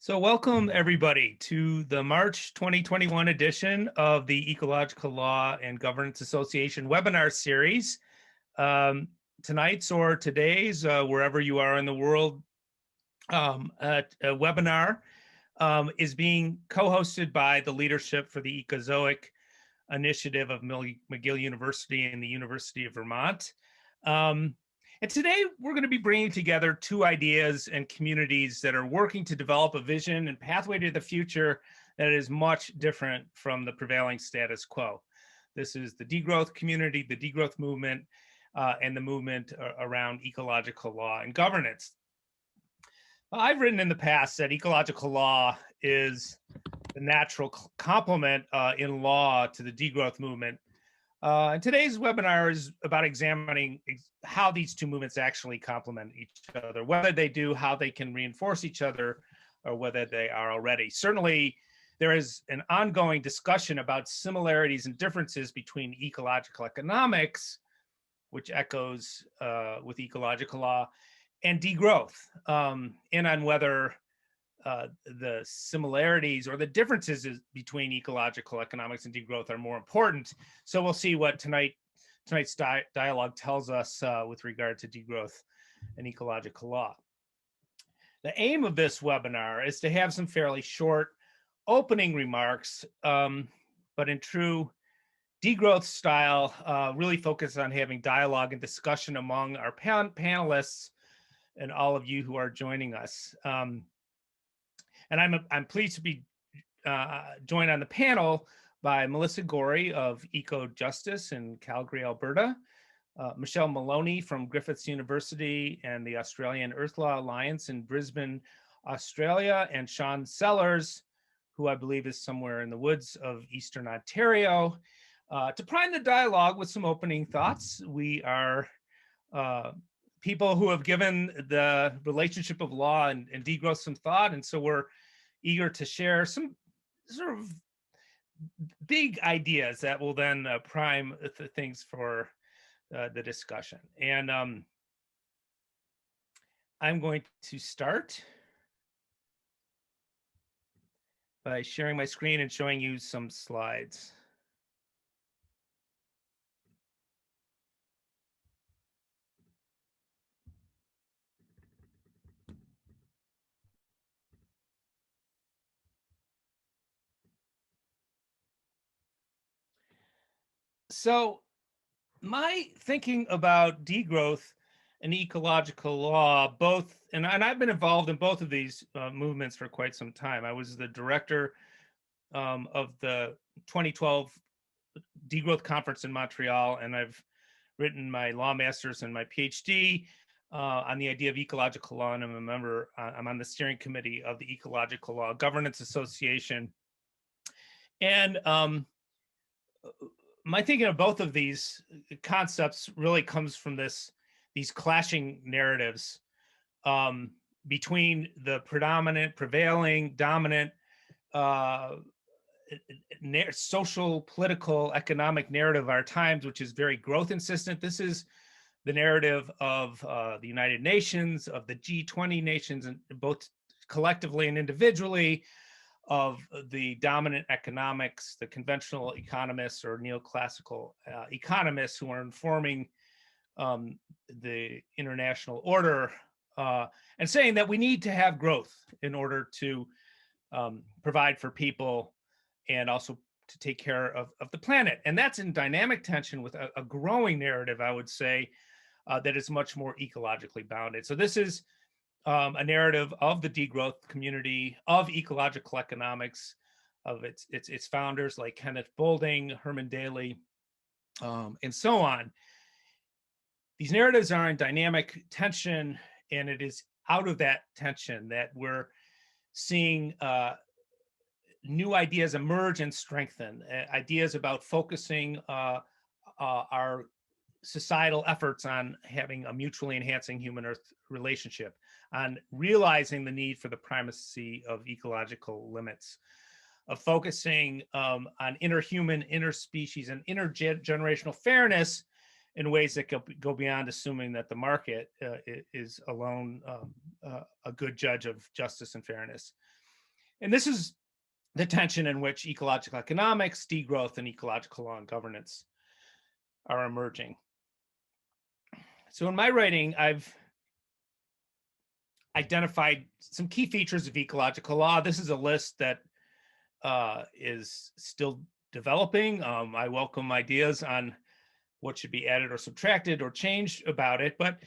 So welcome everybody to the March 2021 edition of the Ecological Law and Governance Association webinar series. Tonight's or today's, wherever you are in the world, a webinar is being co-hosted by the Leadership for the Ecozoic Initiative of McGill University and the University of Vermont. And today we're going to be bringing together two ideas and communities that are working to develop a vision and pathway to the future that is much different from the prevailing status quo. This is the degrowth community, the degrowth movement, and the movement around ecological law and governance. I've written in the past that ecological law is the natural complement in law to the degrowth movement. And today's webinar is about examining how these two movements actually complement each other, whether they do, how they can reinforce each other, or whether they are already. Certainly, there is an ongoing discussion about similarities and differences between ecological economics, which echoes with ecological law, and degrowth, and on whether the similarities or the differences between ecological economics and degrowth are more important. So we'll see what tonight's dialogue tells us with regard to degrowth and ecological law. The aim of this webinar is to have some fairly short opening remarks, but in true degrowth style, really focus on having dialogue and discussion among our panelists and all of you who are joining us. And I'm pleased to be joined on the panel by Melissa Gorey of Eco-Justice in Calgary, Alberta, Michelle Maloney from Griffith University and the Australian Earth Law Alliance in Brisbane, Australia, and Sean Sellers, who I believe is somewhere in the woods of Eastern Ontario. To prime the dialogue with some opening thoughts, we are people who have given the relationship of law and degrowth some thought, and so we're eager to share some sort of big ideas that will then prime the things for the discussion. And I'm going to start by sharing my screen and showing you some slides. So my thinking about degrowth and ecological law, both, and I've been involved in both of these movements for quite some time. I was the director of the 2012 Degrowth Conference in Montreal, and I've written my law master's and my PhD on the idea of ecological law, and I'm a member, I'm on the steering committee of the Ecological Law Governance Association. And my thinking of both of these concepts really comes from these clashing narratives between the prevailing, dominant social, political, economic narrative of our times, which is very growth insistent. This is the narrative of the United Nations, of the G20 nations, and both collectively and individually, of the dominant economics, the conventional economists or neoclassical economists who are informing the international order and saying that we need to have growth in order to provide for people and also to take care of the planet. And that's in dynamic tension with a growing narrative, I would say, that is much more ecologically bounded. So this is a narrative of the degrowth community, of ecological economics, of its founders like Kenneth Boulding, Herman Daly, and so on. These narratives are in dynamic tension, and it is out of that tension that we're seeing new ideas emerge and strengthen, ideas about focusing our societal efforts on having a mutually enhancing human-earth relationship, on realizing the need for the primacy of ecological limits, of focusing on interhuman, interspecies, and intergenerational fairness in ways that go beyond assuming that the market is alone a good judge of justice and fairness. And this is the tension in which ecological economics, degrowth, and ecological law and governance are emerging. So in my writing, I've identified some key features of ecological law. This is a list that is still developing. I welcome ideas on what should be added or subtracted or changed about it, but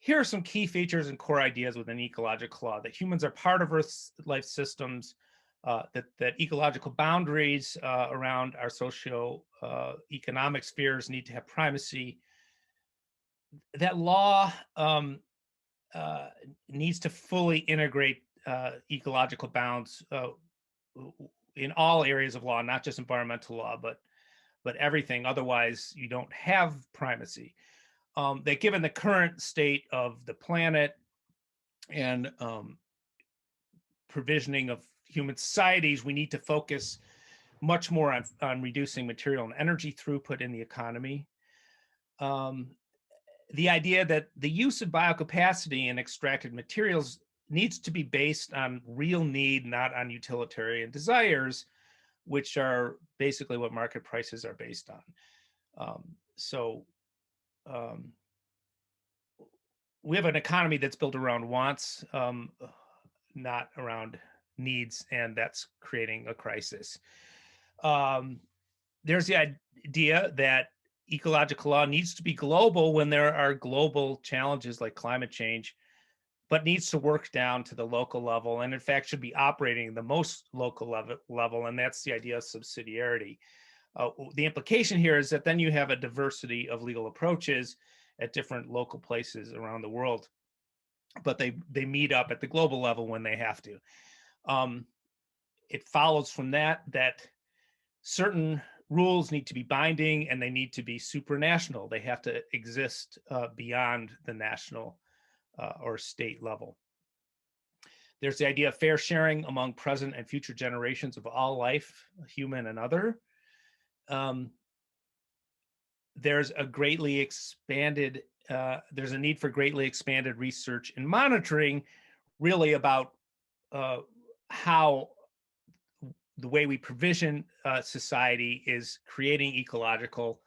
here are some key features and core ideas within ecological law: that humans are part of Earth's life systems, that ecological boundaries around our socio-economic spheres need to have primacy, that law needs to fully integrate ecological bounds in all areas of law, not just environmental law, but everything. Otherwise, you don't have primacy. That given the current state of the planet and provisioning of human societies, we need to focus much more on reducing material and energy throughput in the economy. The idea that the use of biocapacity and extracted materials needs to be based on real need, not on utilitarian desires, which are basically what market prices are based on. We have an economy that's built around wants, not around needs, and that's creating a crisis. There's the idea that ecological law needs to be global when there are global challenges like climate change, but needs to work down to the local level, and in fact should be operating the most local level, and that's the idea of subsidiarity. The implication here is that then you have a diversity of legal approaches at different local places around the world, but they meet up at the global level when they have to. It follows from that certain rules need to be binding and they need to be supranational. They have to exist beyond the national or state level. There's the idea of fair sharing among present and future generations of all life, human and other. There's a need for greatly expanded research and monitoring, really about how the way we provision society is creating ecological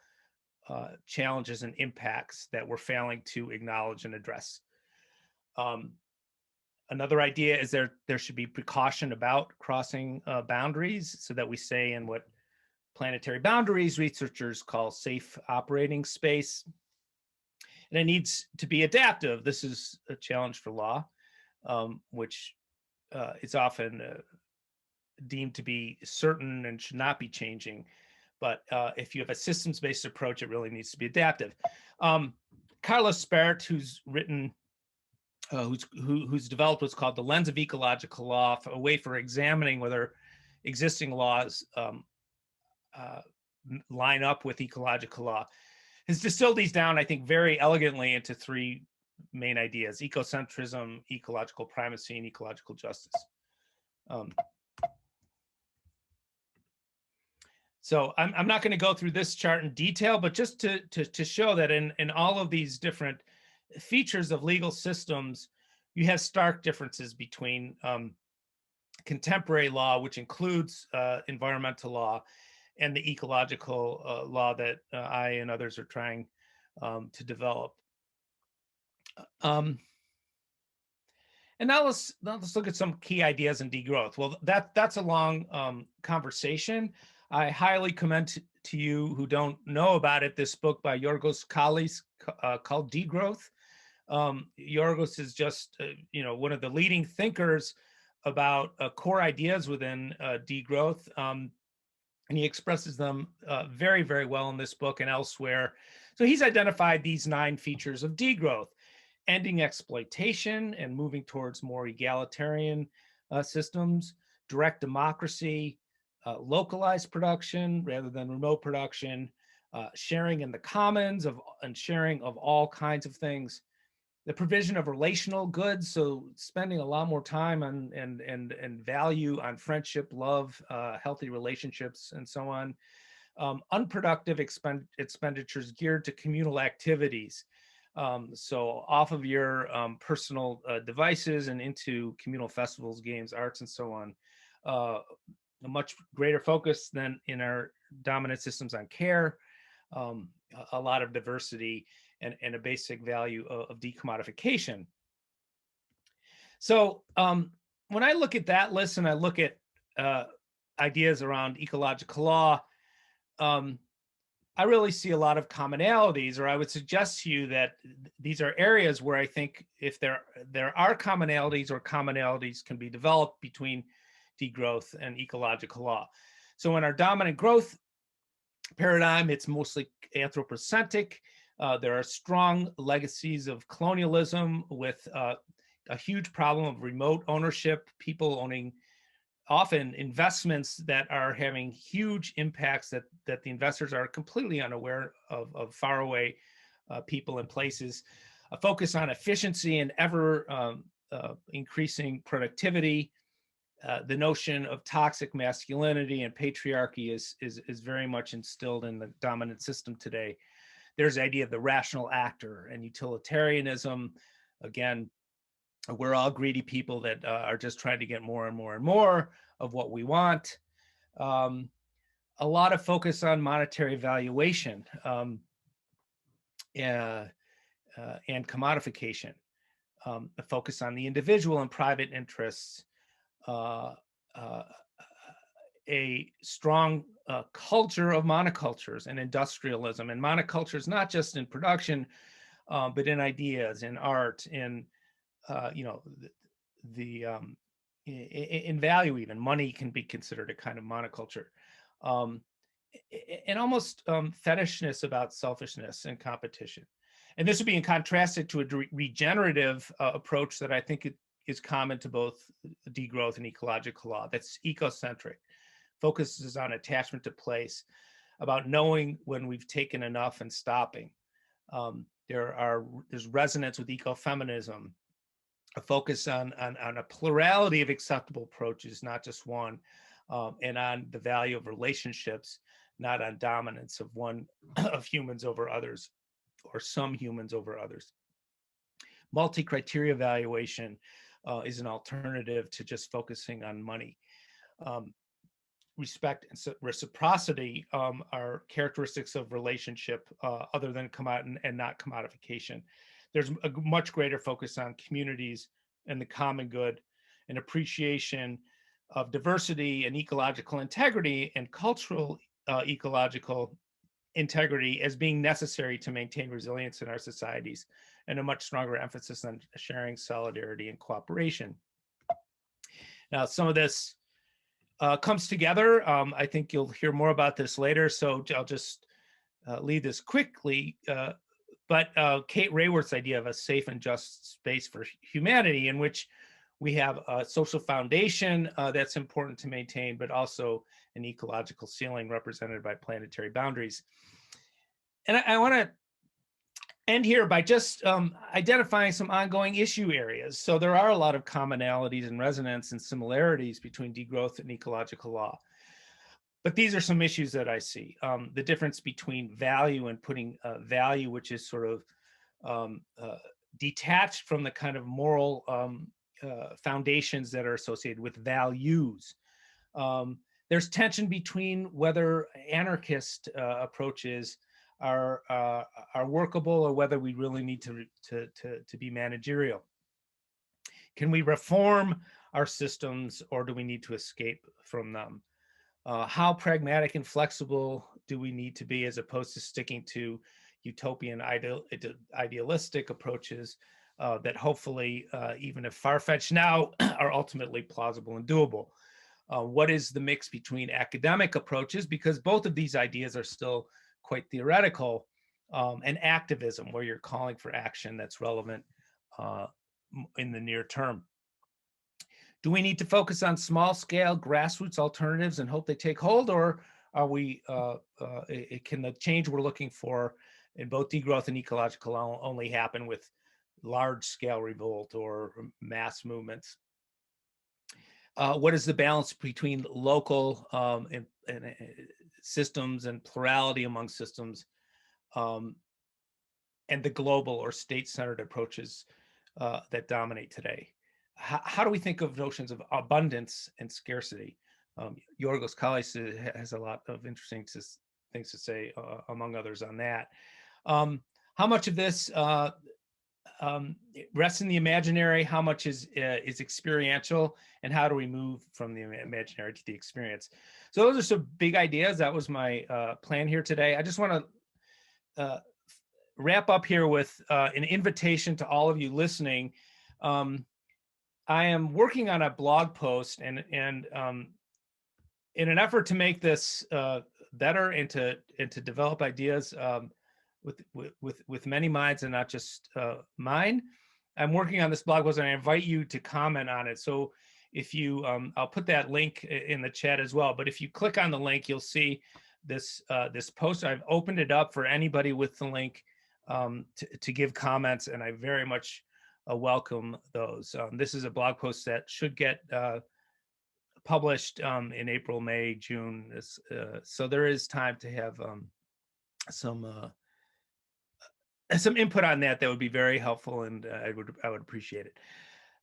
challenges and impacts that we're failing to acknowledge and address. Another idea is there should be precaution about crossing boundaries, so that we stay in what planetary boundaries researchers call safe operating space. And it needs to be adaptive. This is a challenge for law, which is often deemed to be certain and should not be changing. But if you have a systems-based approach, it really needs to be adaptive. Carlos Spert, who's written, who's developed what's called the Lens of Ecological Law, a way for examining whether existing laws line up with ecological law, has distilled these down, I think, very elegantly into three main ideas: ecocentrism, ecological primacy, and ecological justice. So I'm not going to go through this chart in detail, but just to show that in all of these different features of legal systems, you have stark differences between contemporary law, which includes environmental law, and the ecological law that I and others are trying to develop. And now let's look at some key ideas in degrowth. Well, that's a long conversation. I highly commend to you who don't know about it this book by Yorgos Kallis called Degrowth. Yorgos is just one of the leading thinkers about core ideas within degrowth, and he expresses them very, very well in this book and elsewhere. So he's identified these 9 features of degrowth: ending exploitation and moving towards more egalitarian systems, direct democracy, localized production rather than remote production, sharing in the commons and sharing of all kinds of things, the provision of relational goods, so spending a lot more time on and value on friendship, love, healthy relationships, and so on. Unproductive expenditures geared to communal activities, so off of your personal devices and into communal festivals, games, arts, and so on. a much greater focus than in our dominant systems on care, a lot of diversity, and a basic value of decommodification. So when I look at that list and I look at ideas around ecological law, I really see a lot of commonalities, or I would suggest to you that these are areas where I think if there are commonalities, or commonalities can be developed between degrowth and ecological law. So in our dominant growth paradigm, it's mostly anthropocentric. There are strong legacies of colonialism with a huge problem of remote ownership, people owning often investments that are having huge impacts that the investors are completely unaware of faraway people and places. A focus on efficiency and ever increasing productivity. The notion of toxic masculinity and patriarchy is very much instilled in the dominant system today. There's the idea of the rational actor and utilitarianism. Again, we're all greedy people that are just trying to get more and more and more of what we want. A lot of focus on monetary valuation and commodification. A focus on the individual and private interests. A strong culture of monocultures and industrialism. And monocultures not just in production, but in ideas, in art, in in value. Even money can be considered a kind of monoculture, and almost fetishness about selfishness and competition. And this would be contrasted to a regenerative approach that I think is common to both degrowth and ecological law. That's ecocentric, focuses on attachment to place, about knowing when we've taken enough and stopping. There's resonance with ecofeminism, a focus on a plurality of acceptable approaches, not just one, and on the value of relationships, not on dominance of one of humans over others, or some humans over others. Multi-criteria evaluation is an alternative to just focusing on money. Respect and reciprocity are characteristics of relationship other than and not commodification. There's a much greater focus on communities and the common good, and appreciation of diversity and ecological integrity and cultural ecological integrity as being necessary to maintain resilience in our societies, and a much stronger emphasis on sharing, solidarity, and cooperation. Now, some of this comes together. I think you'll hear more about this later, so I'll just lead this quickly. But Kate Raworth's idea of a safe and just space for humanity, in which we have a social foundation that's important to maintain, but also an ecological ceiling represented by planetary boundaries. And I want to end here by just identifying some ongoing issue areas. So there are a lot of commonalities and resonance and similarities between degrowth and ecological law. But these are some issues that I see. The difference between value and putting value, which is sort of detached from the kind of moral foundations that are associated with values. There's tension between whether anarchist approaches are workable, or whether we really need to be managerial. Can we reform our systems, or do we need to escape from them? How pragmatic and flexible do we need to be, as opposed to sticking to utopian idealistic approaches that hopefully, even if far-fetched now, are ultimately plausible and doable? What is the mix between academic approaches, because both of these ideas are still quite theoretical, and activism, where you're calling for action that's relevant in the near term? Do we need to focus on small-scale grassroots alternatives and hope they take hold, or are we? Can the change we're looking for in both degrowth and ecological law only happen with large-scale revolt or mass movements? What is the balance between local and systems and plurality among systems, and the global or state-centered approaches that dominate today? how do we think of notions of abundance and scarcity? Yorgos Kallis has a lot of interesting things to say, among others, on that. How much of this rests in the imaginary? How much is experiential? And how do we move from the imaginary to the experience? So those are some big ideas. That was my plan here today. I just want to wrap up here with an invitation to all of you listening. I am working on a blog post, and in an effort to make this better and to develop ideas with many minds and not just mine, I'm working on this blog post, and I invite you to comment on it. So if you, I'll put that link in the chat as well. But if you click on the link, you'll see this this post. I've opened it up for anybody with the link to give comments, and I very much welcome those. This is a blog post that should get published in April, May, June. So there is time to have some input on that. That would be very helpful, and I would appreciate it.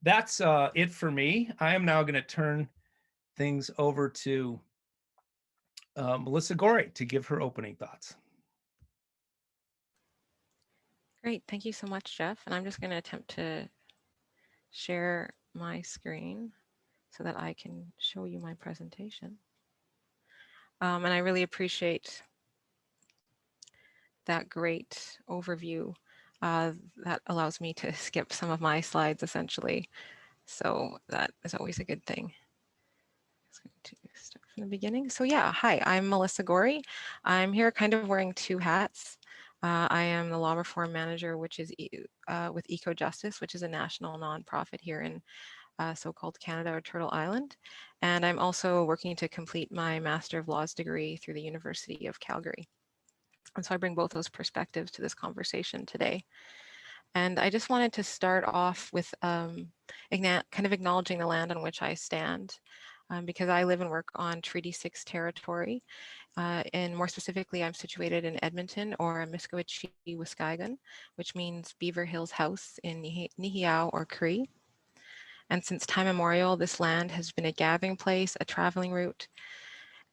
That's it for me. I am now going to turn things over to Melissa Gorey to give her opening thoughts. Great, thank you so much, Jeff. And I'm just going to attempt to share my screen so that I can show you my presentation. And I really appreciate that great overview that allows me to skip some of my slides, essentially. So that is always a good thing. I'm going to start from the beginning. So yeah, hi, I'm Melissa Gorey. I'm here kind of wearing two hats. I am the law reform manager, which is with EcoJustice, which is a national nonprofit here in so-called Canada or Turtle Island. And I'm also working to complete my Master of Laws degree through the University of Calgary. And so I bring both those perspectives to this conversation today. And I just wanted to start off with kind of acknowledging the land on which I stand, because I live and work on Treaty 6 territory. And more specifically, I'm situated in Edmonton, or Amiskwaciy, Waskagan, which means Beaver Hills House in Nihiau or Cree. And since time immemorial, this land has been a gathering place, a traveling route,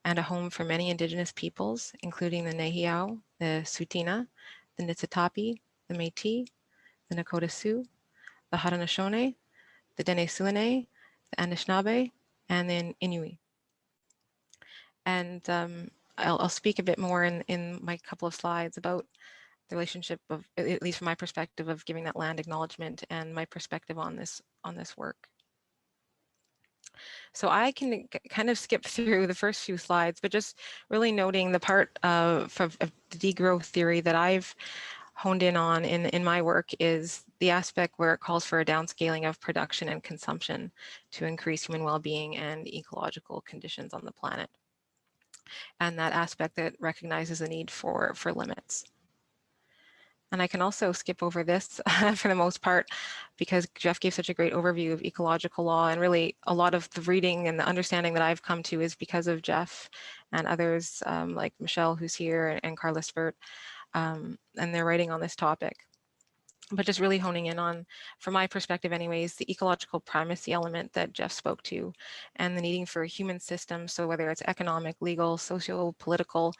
and a home for many Indigenous peoples, including the Nehiyaw, the Tsuut'ina, the Niitsitapi, the Métis, the Nakota Sioux, the Haudenosaunee, the Dene-Suanee, the Anishinaabe, and the Inuit. And I'll speak a bit more in my couple of slides about the relationship of, at least from my perspective, of giving that land acknowledgement and my perspective on this work. So I can kind of skip through the first few slides, but just really noting the part of the degrowth theory that I've honed in on in my work is the aspect where it calls for a downscaling of production and consumption to increase human well-being and ecological conditions on the planet. And that aspect that recognizes the need for limits. And I can also skip over this for the most part, because Jeff gave such a great overview of ecological law, and really a lot of the reading and the understanding that I've come to is because of Jeff and others like Michelle, who's here, and Carla Spurt, and their writing on this topic. But just really honing in on, from my perspective anyways, the ecological primacy element that Jeff spoke to, and the needing for human systems, so whether it's economic, legal, socio-political,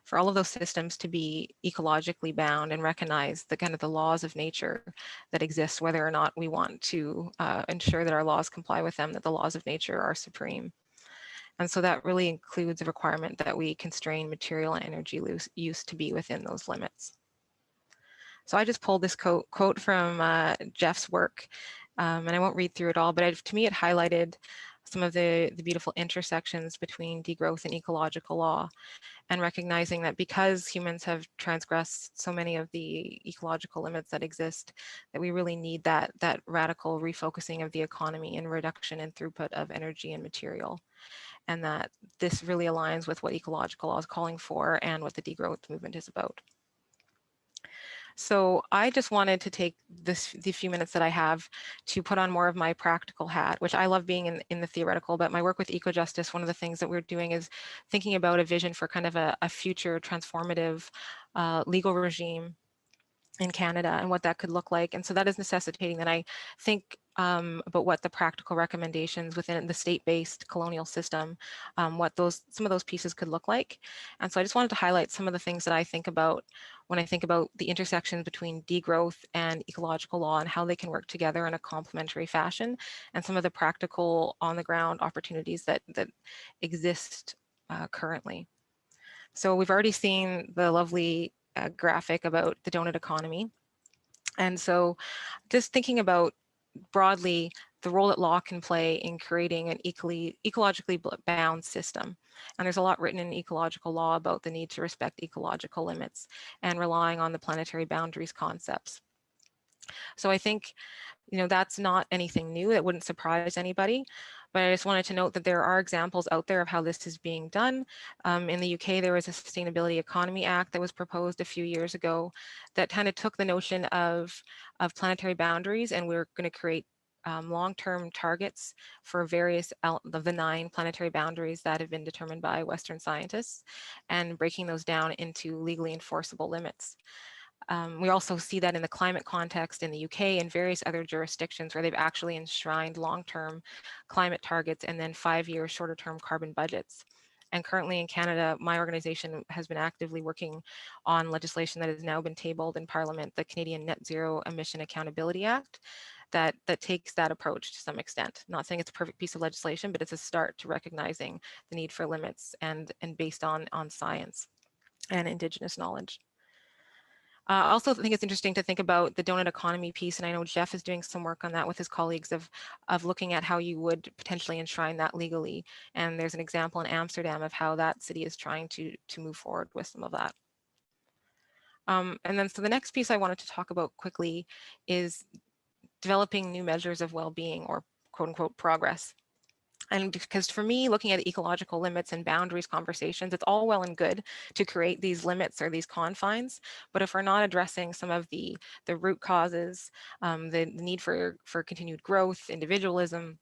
for all of those systems to be ecologically bound and recognize the kind of the laws of nature that exist, whether or not we want to ensure that our laws comply with them, that the laws of nature are supreme. And so that really includes a requirement that we constrain material and energy use to be within those limits. So I just pulled this quote from Jeff's work, and I won't read through it all, but to me it highlighted some of the beautiful intersections between degrowth and ecological law, and recognizing that because humans have transgressed so many of the ecological limits that exist, that we really need that radical refocusing of the economy and reduction in throughput of energy and material. And that this really aligns with what ecological law is calling for and what the degrowth movement is about. So I just wanted to take the few minutes that I have to put on more of my practical hat, which I love being in the theoretical, but my work with EcoJustice, one of the things that we're doing is thinking about a vision for kind of a future transformative legal regime in Canada and what that could look like. And so that is necessitating that I think about what the practical recommendations within the state-based colonial system, what some of those pieces could look like. And so I just wanted to highlight some of the things that I think about when I think about the intersections between degrowth and ecological law and how they can work together in a complementary fashion, and some of the practical on-the-ground opportunities that exist currently. So we've already seen the lovely graphic about the donut economy. And so just thinking about broadly the role that law can play in creating an ecologically bound system. And there's a lot written in ecological law about the need to respect ecological limits and relying on the planetary boundaries concepts. So I think, that's not anything new. That wouldn't surprise anybody. But I just wanted to note that there are examples out there of how this is being done. In the UK, there was a Sustainability Economy Act that was proposed a few years ago that kind of took the notion of planetary boundaries, and we're going to create long-term targets for various of the 9 planetary boundaries that have been determined by Western scientists, and breaking those down into legally enforceable limits. We also see that in the climate context in the UK and various other jurisdictions where they've actually enshrined long-term climate targets and then 5-year shorter-term carbon budgets. And currently in Canada, my organization has been actively working on legislation that has now been tabled in Parliament, the Canadian Net Zero Emission Accountability Act, that takes that approach to some extent. Not saying it's a perfect piece of legislation, but it's a start to recognizing the need for limits and based on science and Indigenous knowledge. I also think it's interesting to think about the donut economy piece, and I know Jeff is doing some work on that with his colleagues of looking at how you would potentially enshrine that legally. And there's an example in Amsterdam of how that city is trying to move forward with some of that. And then so the next piece I wanted to talk about quickly is developing new measures of well-being, or quote unquote progress. And because for me, looking at ecological limits and boundaries conversations, it's all well and good to create these limits or these confines. But if we're not addressing some of the root causes, the need for continued growth, individualism,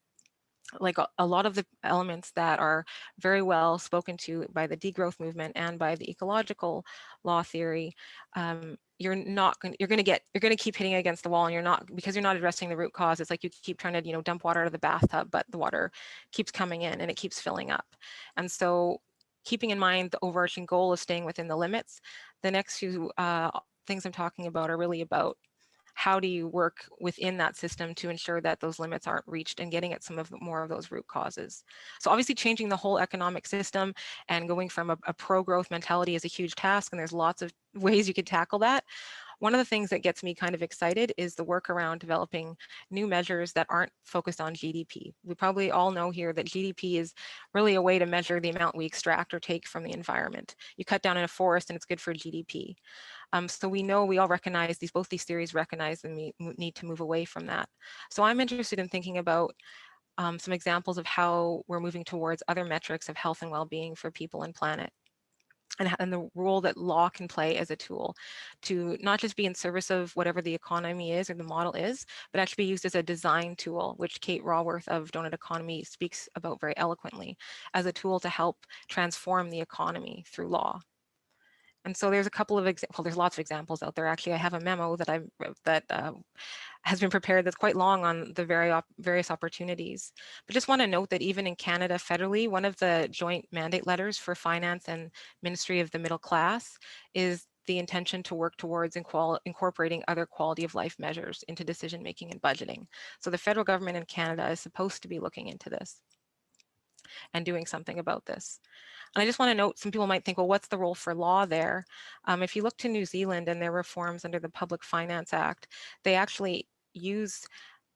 like a lot of the elements that are very well spoken to by the degrowth movement and by the ecological law theory, you're going to keep hitting against the wall, and because you're not addressing the root cause. It's like you keep trying to dump water out of the bathtub, but the water keeps coming in and it keeps filling up. And so keeping in mind the overarching goal of staying within the limits, the next few things I'm talking about are really about how do you work within that system to ensure that those limits aren't reached, and getting at some of more of those root causes. So obviously changing the whole economic system and going from a pro-growth mentality is a huge task, and there's lots of ways you could tackle that. One of the things that gets me kind of excited is the work around developing new measures that aren't focused on GDP. We probably all know here that GDP is really a way to measure the amount we extract or take from the environment. You cut down in a forest and it's good for GDP. So we all recognize both these theories recognize the need to move away from that. So I'm interested in thinking about some examples of how we're moving towards other metrics of health and well-being for people and planet, and the role that law can play as a tool to not just be in service of whatever the economy is or the model is, but actually be used as a design tool, which Kate Raworth of Donut Economy speaks about very eloquently, as a tool to help transform the economy through law. And so there's a couple of there's lots of examples out there. Actually, I have a memo that has been prepared that's quite long on the various opportunities. But just want to note that even in Canada federally, one of the joint mandate letters for Finance and Ministry of the Middle Class is the intention to work towards incorporating other quality of life measures into decision making and budgeting. So the federal government in Canada is supposed to be looking into this and doing something about this. And I just want to note, some people might think, well, what's the role for law there? If you look to New Zealand and their reforms under the Public Finance Act, they actually use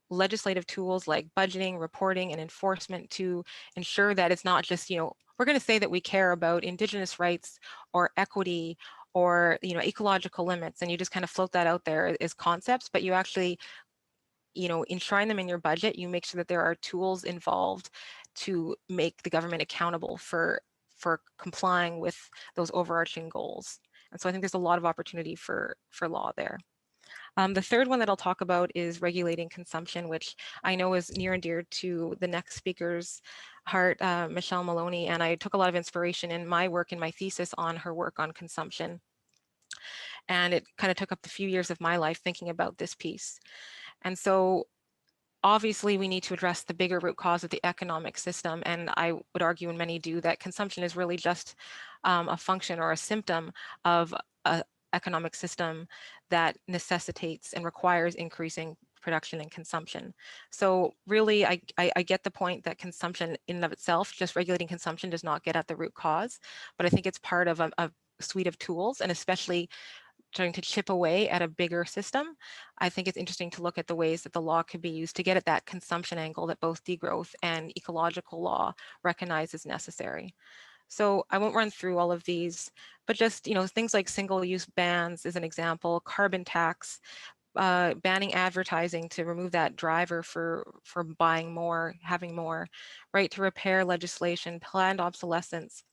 legislative tools like budgeting, reporting, and enforcement to ensure that it's not just, we're going to say that we care about Indigenous rights or equity or, ecological limits, and you just kind of float that out there as concepts, but you actually enshrine them in your budget. You make sure that there are tools involved to make the government accountable for complying with those overarching goals. And so I think there's a lot of opportunity for law there. The third one that I'll talk about is regulating consumption, which I know is near and dear to the next speaker's heart, Michelle Maloney, and I took a lot of inspiration in my work in my thesis on her work on consumption. And it kind of took up a few years of my life thinking about this piece. And so obviously we need to address the bigger root cause of the economic system. And I would argue, and many do, that consumption is really just a function or a symptom of an economic system that necessitates and requires increasing production and consumption. So really, I get the point that consumption in and of itself, just regulating consumption, does not get at the root cause, but I think it's part of a suite of tools, and especially trying to chip away at a bigger system. I think it's interesting to look at the ways that the law could be used to get at that consumption angle that both degrowth and ecological law recognize as necessary. So I won't run through all of these, but just, things like single-use bans is an example, carbon tax, banning advertising to remove that driver for buying more, having more, right to repair legislation, planned obsolescence.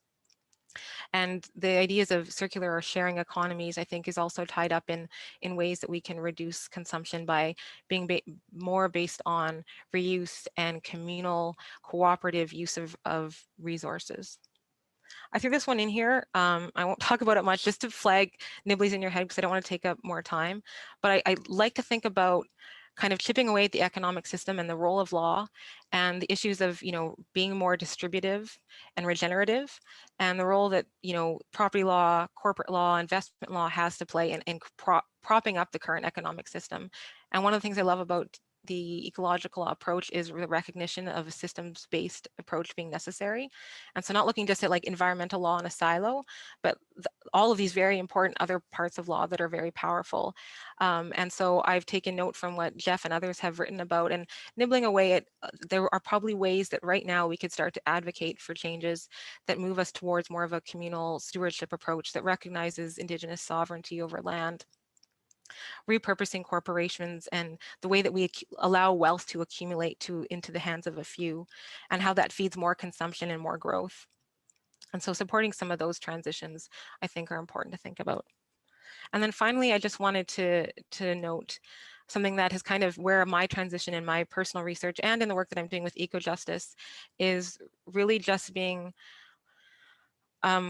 And the ideas of circular or sharing economies, I think, is also tied up in ways that we can reduce consumption by being more based on reuse and communal cooperative use of resources. I threw this one in here. I won't talk about it much, just to flag nibblies in your head because I don't want to take up more time. But I like to think about kind of chipping away at the economic system and the role of law and the issues of, being more distributive and regenerative, and the role that, property law, corporate law, investment law has to play in propping up the current economic system. And one of the things I love about the ecological approach is the recognition of a systems-based approach being necessary. And so not looking just at like environmental law in a silo, but all of these very important other parts of law that are very powerful. And so I've taken note from what Jeff and others have written about, and nibbling away at, there are probably ways that right now we could start to advocate for changes that move us towards more of a communal stewardship approach that recognizes Indigenous sovereignty over land, repurposing corporations, and the way that we allow wealth to accumulate into the hands of a few, and how that feeds more consumption and more growth. And so supporting some of those transitions, I think, are important to think about. And then finally, I just wanted to note something that is kind of where my transition in my personal research and in the work that I'm doing with eco-justice is really just being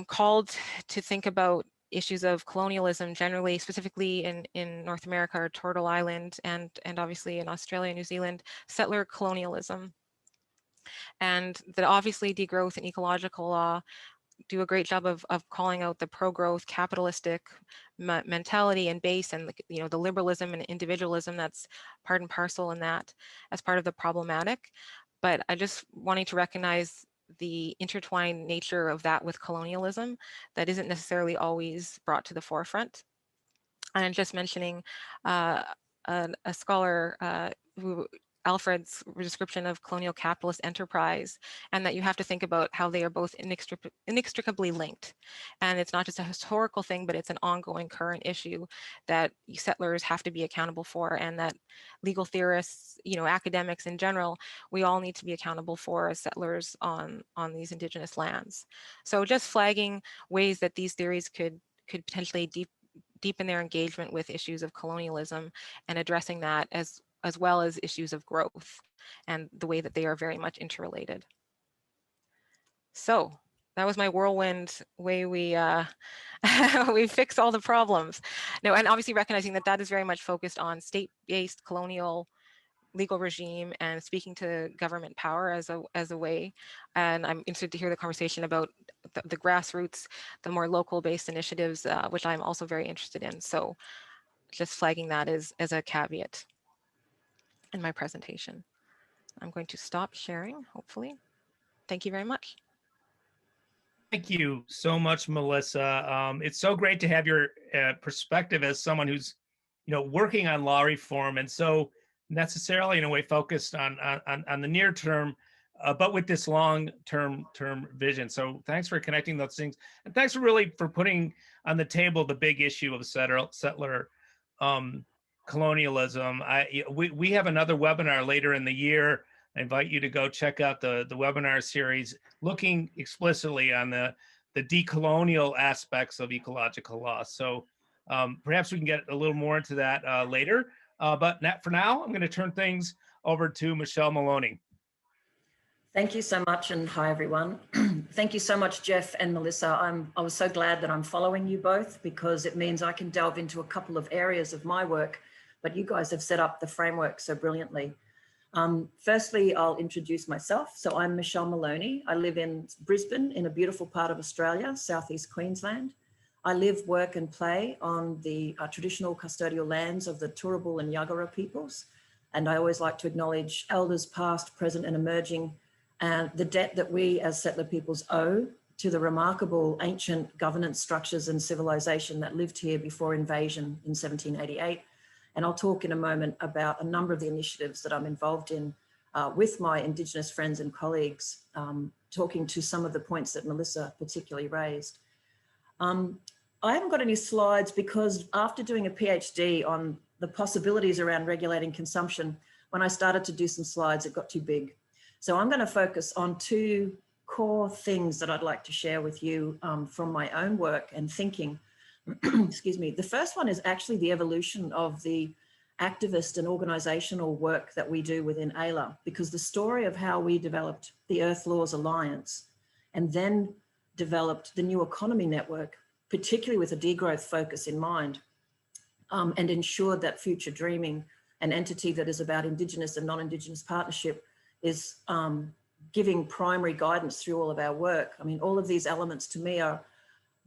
called to think about issues of colonialism generally, specifically in North America or Turtle Island, and obviously in Australia, New Zealand, settler colonialism. And that obviously degrowth and ecological law do a great job of calling out the pro-growth capitalistic mentality and base, and the liberalism and individualism that's part and parcel in that as part of the problematic. But I just wanting to recognize the intertwined nature of that with colonialism that isn't necessarily always brought to the forefront. And I'm just mentioning a scholar who Alfred's description of colonial capitalist enterprise, and that you have to think about how they are both inextricably linked. And it's not just a historical thing, but it's an ongoing current issue that settlers have to be accountable for, and that legal theorists, academics in general, we all need to be accountable for as settlers on these Indigenous lands. So just flagging ways that these theories could potentially deepen their engagement with issues of colonialism, and addressing that as well as issues of growth and the way that they are very much interrelated. So that was my whirlwind way we we fix all the problems. No, and obviously recognizing that that is very much focused on state-based colonial legal regime and speaking to government power as a way. And I'm interested to hear the conversation about the grassroots, the more local based initiatives, which I'm also very interested in. So just flagging that as a caveat in my presentation. I'm going to stop sharing, hopefully. Thank you very much. Thank you so much, Melissa. It's so great to have your perspective as someone who's, working on law reform, and so necessarily in a way focused on the near term, but with this long-term vision. So thanks for connecting those things, and thanks for putting on the table the big issue of settler colonialism. We have another webinar later in the year. I invite you to go check out the webinar series looking explicitly on the decolonial aspects of ecological law. So perhaps we can get a little more into that later. But for now, I'm going to turn things over to Michelle Maloney. Thank you so much, and hi everyone. Thank you so much, Jeff and Melissa. I was so glad that I'm following you both, because it means I can delve into a couple of areas of my work, but you guys have set up the framework so brilliantly. Firstly, I'll introduce myself. So I'm Michelle Maloney. I live in Brisbane, in a beautiful part of Australia, southeast Queensland. I live, work and play on the traditional custodial lands of the Turrbal and Yagara peoples. And I always like to acknowledge elders past, present and emerging, and the debt that we as settler peoples owe to the remarkable ancient governance structures and civilization that lived here before invasion in 1788. And I'll talk in a moment about a number of the initiatives that I'm involved in with my Indigenous friends and colleagues, talking to some of the points that Melissa particularly raised. I haven't got any slides because after doing a PhD on the possibilities around regulating consumption, when I started to do some slides, it got too big. So I'm going to focus on two core things that I'd like to share with you from my own work and thinking. Excuse me. The first one is actually the evolution of the activist and organizational work that we do within ALA, because the story of how we developed the Earth Laws Alliance and then developed the New Economy Network, particularly with a degrowth focus in mind, and ensured that future dreaming, an entity that is about Indigenous and non-Indigenous partnership, is giving primary guidance through all of our work. I mean, all of these elements to me are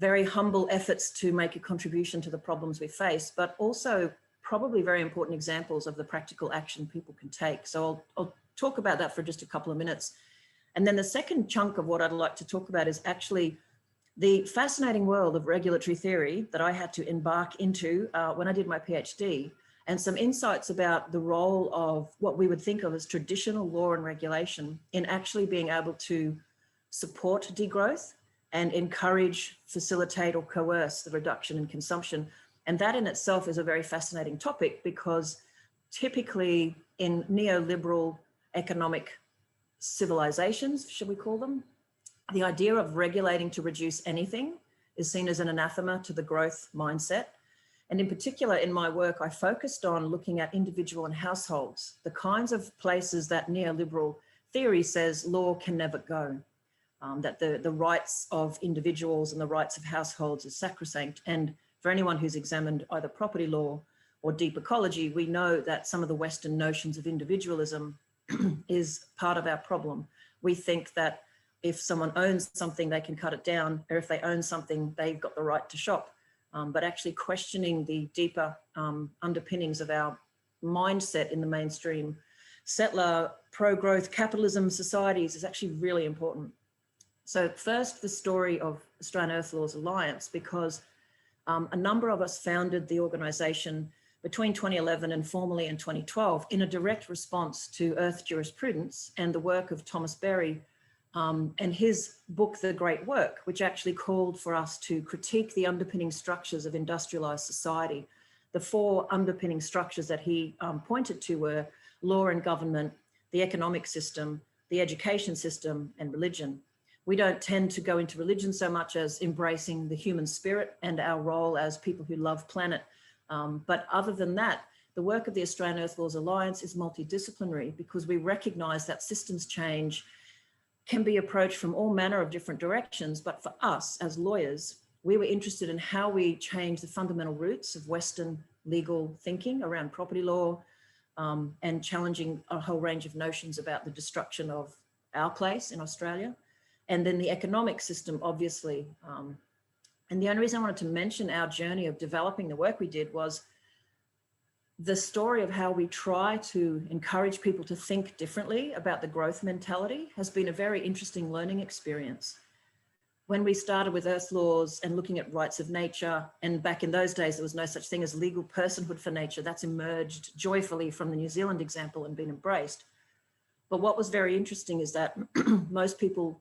very humble efforts to make a contribution to the problems we face, but also probably very important examples of the practical action people can take. So I'll talk about that for just a couple of minutes. And then the second chunk of what I'd like to talk about is actually the fascinating world of regulatory theory that I had to embark into when I did my PhD, and some insights about the role of what we would think of as traditional law and regulation in actually being able to support degrowth and encourage, facilitate or coerce the reduction in consumption. And that in itself is a very fascinating topic, because typically in neoliberal economic civilizations, should we call them, the idea of regulating to reduce anything is seen as an anathema to the growth mindset. And in particular, in my work, I focused on looking at individual and households, the kinds of places that neoliberal theory says law can never go, that the rights of individuals and the rights of households is sacrosanct. And for anyone who's examined either property law or deep ecology, we know that some of the Western notions of individualism is part of our problem. We think that if someone owns something, they can cut it down, or if they own something, they've got the right to shop. But actually questioning the deeper underpinnings of our mindset in the mainstream settler pro-growth capitalism societies is actually really important. So first, the story of Australian Earth Laws Alliance, because a number of us founded the organisation between 2011 and formally in 2012 in a direct response to Earth jurisprudence and the work of Thomas Berry and his book, The Great Work, which actually called for us to critique the underpinning structures of industrialised society. The four underpinning structures that he pointed to were law and government, the economic system, the education system, and religion. We don't tend to go into religion so much as embracing the human spirit and our role as people who love planet. But other than that, the work of the Australian Earth Laws Alliance is multidisciplinary, because we recognise that systems change can be approached from all manner of different directions. But for us as lawyers, we were interested in how we change the fundamental roots of Western legal thinking around property law, and challenging a whole range of notions about the destruction of our place in Australia. And then the economic system, obviously. And the only reason I wanted to mention our journey of developing the work we did was the story of how we try to encourage people to think differently about the growth mentality has been a very interesting learning experience. When we started with Earth laws and looking at rights of nature, and back in those days, there was no such thing as legal personhood for nature. That's emerged joyfully from the New Zealand example and been embraced. But what was very interesting is that most people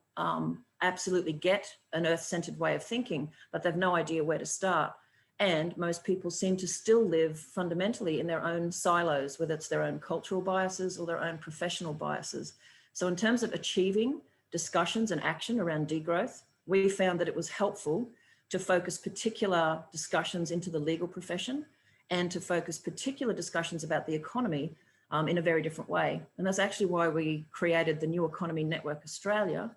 absolutely get an earth-centered way of thinking, but they've no idea where to start. And most people seem to still live fundamentally in their own silos, whether it's their own cultural biases or their own professional biases. So in terms of achieving discussions and action around degrowth, we found that it was helpful to focus particular discussions into the legal profession and to focus particular discussions about the economy in a very different way. And that's actually why we created the New Economy Network Australia,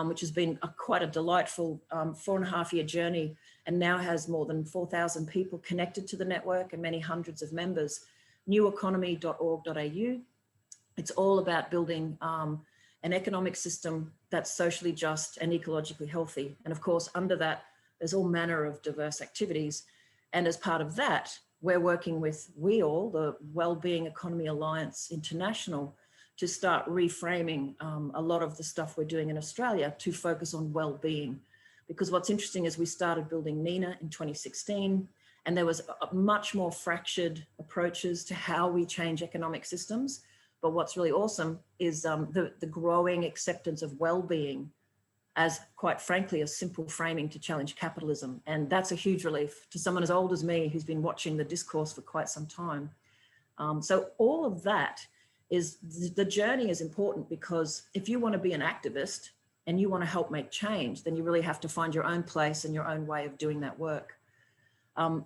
which has been quite a delightful 4.5-year journey, and now has more than 4,000 people connected to the network and many hundreds of members. neweconomy.org.au. It's all about building an economic system that's socially just and ecologically healthy. And of course, under that, there's all manner of diverse activities. And as part of that, we're working with WEAll, the Wellbeing Economy Alliance International, to start reframing a lot of the stuff we're doing in Australia to focus on well-being. Because what's interesting is we started building NENA in 2016, and there was a much more fractured approaches to how we change economic systems. But what's really awesome is the growing acceptance of well-being as, quite frankly, a simple framing to challenge capitalism. And that's a huge relief to someone as old as me who's been watching the discourse for quite some time. So all of that is, the journey is important, because if you want to be an activist and you want to help make change, then you really have to find your own place and your own way of doing that work.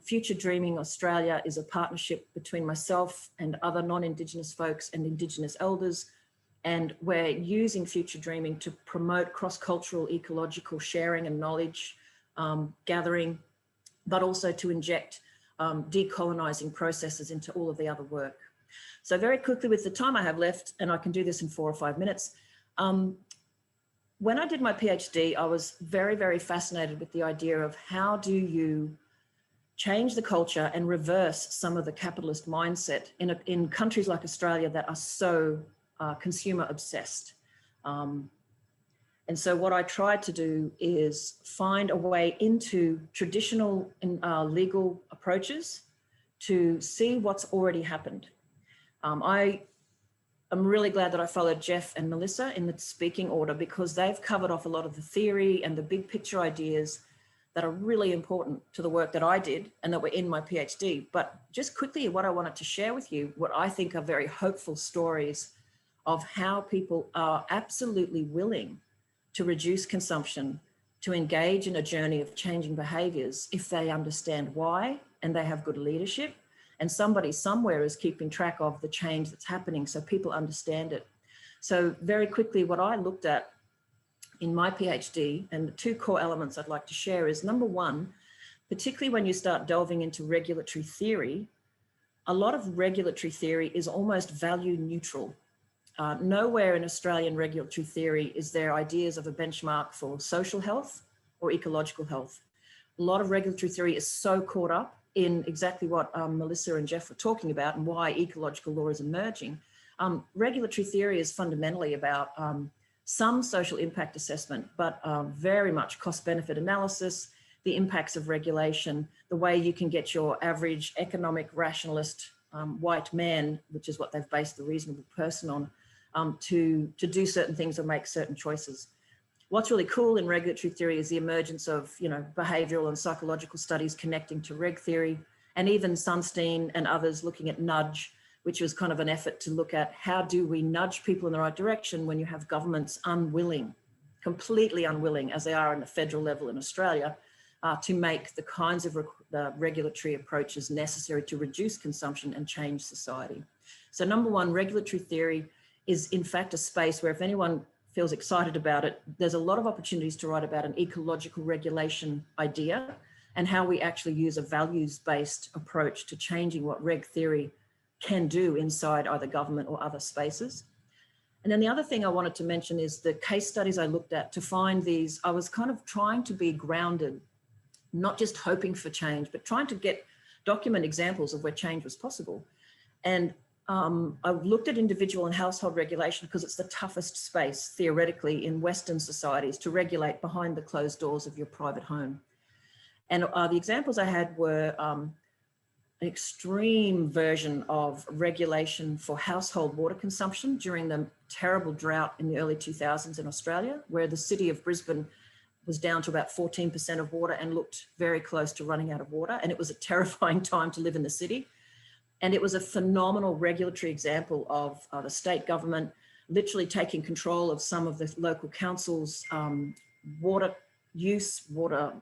Future Dreaming Australia is a partnership between myself and other non-Indigenous folks and Indigenous elders. And we're using Future Dreaming to promote cross-cultural ecological sharing and knowledge gathering, but also to inject decolonizing processes into all of the other work. So very quickly, with the time I have left, and I can do this in 4 or 5 minutes, when I did my PhD, I was very, very fascinated with the idea of how do you change the culture and reverse some of the capitalist mindset in countries like Australia that are so consumer obsessed. And so what I tried to do is find a way into traditional legal approaches to see what's already happened. I am really glad that I followed Jeff and Melissa in the speaking order, because they've covered off a lot of the theory and the big picture ideas that are really important to the work that I did and that were in my PhD. But just quickly, what I wanted to share with you, what I think are very hopeful stories of how people are absolutely willing to reduce consumption, to engage in a journey of changing behaviors if they understand why and they have good leadership, and somebody somewhere is keeping track of the change that's happening so people understand it. So very quickly, what I looked at in my PhD, and the 2 core elements I'd like to share is, number one, particularly when you start delving into regulatory theory, a lot of regulatory theory is almost value neutral. Nowhere in Australian regulatory theory is there ideas of a benchmark for social health or ecological health. A lot of regulatory theory is so caught up in exactly what Melissa and Jeff were talking about and why ecological law is emerging. Regulatory theory is fundamentally about some social impact assessment, but very much cost-benefit analysis, the impacts of regulation, the way you can get your average economic rationalist white man, which is what they've based the reasonable person on, to do certain things or make certain choices. What's really cool in regulatory theory is the emergence of, behavioral and psychological studies connecting to reg theory, and even Sunstein and others looking at nudge, which was kind of an effort to look at how do we nudge people in the right direction when you have governments unwilling, completely unwilling, as they are in the federal level in Australia, to make the kinds of regulatory approaches necessary to reduce consumption and change society. So number one, regulatory theory is in fact a space where, if anyone feels excited about it, there's a lot of opportunities to write about an ecological regulation idea and how we actually use a values-based approach to changing what reg theory can do inside either government or other spaces. And then the other thing I wanted to mention is the case studies I looked at to find these. I was kind of trying to be grounded, not just hoping for change, but trying to document examples of where change was possible. And I looked at individual and household regulation because it's the toughest space theoretically in Western societies to regulate behind the closed doors of your private home. And the examples I had were an extreme version of regulation for household water consumption during the terrible drought in the early 2000s in Australia, where the city of Brisbane was down to about 14% of water and looked very close to running out of water. And it was a terrifying time to live in the city. And it was a phenomenal regulatory example of the state government literally taking control of some of the local councils' water use, water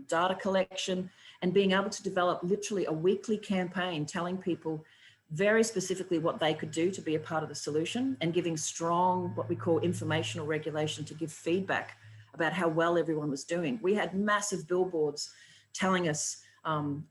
data collection, and being able to develop literally a weekly campaign telling people very specifically what they could do to be a part of the solution, and giving strong, what we call informational regulation, to give feedback about how well everyone was doing. We had massive billboards telling us,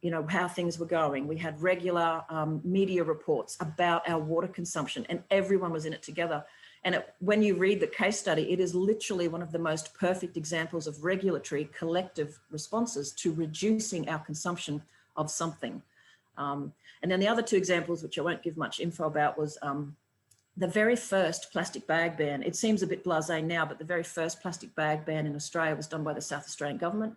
you know, how things were going. We had regular media reports about our water consumption, and everyone was in it together. And when you read the case study, it is literally one of the most perfect examples of regulatory collective responses to reducing our consumption of something. And then the other two examples, which I won't give much info about, was the very first plastic bag ban. It seems a bit blasé now, but the very first plastic bag ban in Australia was done by the South Australian government.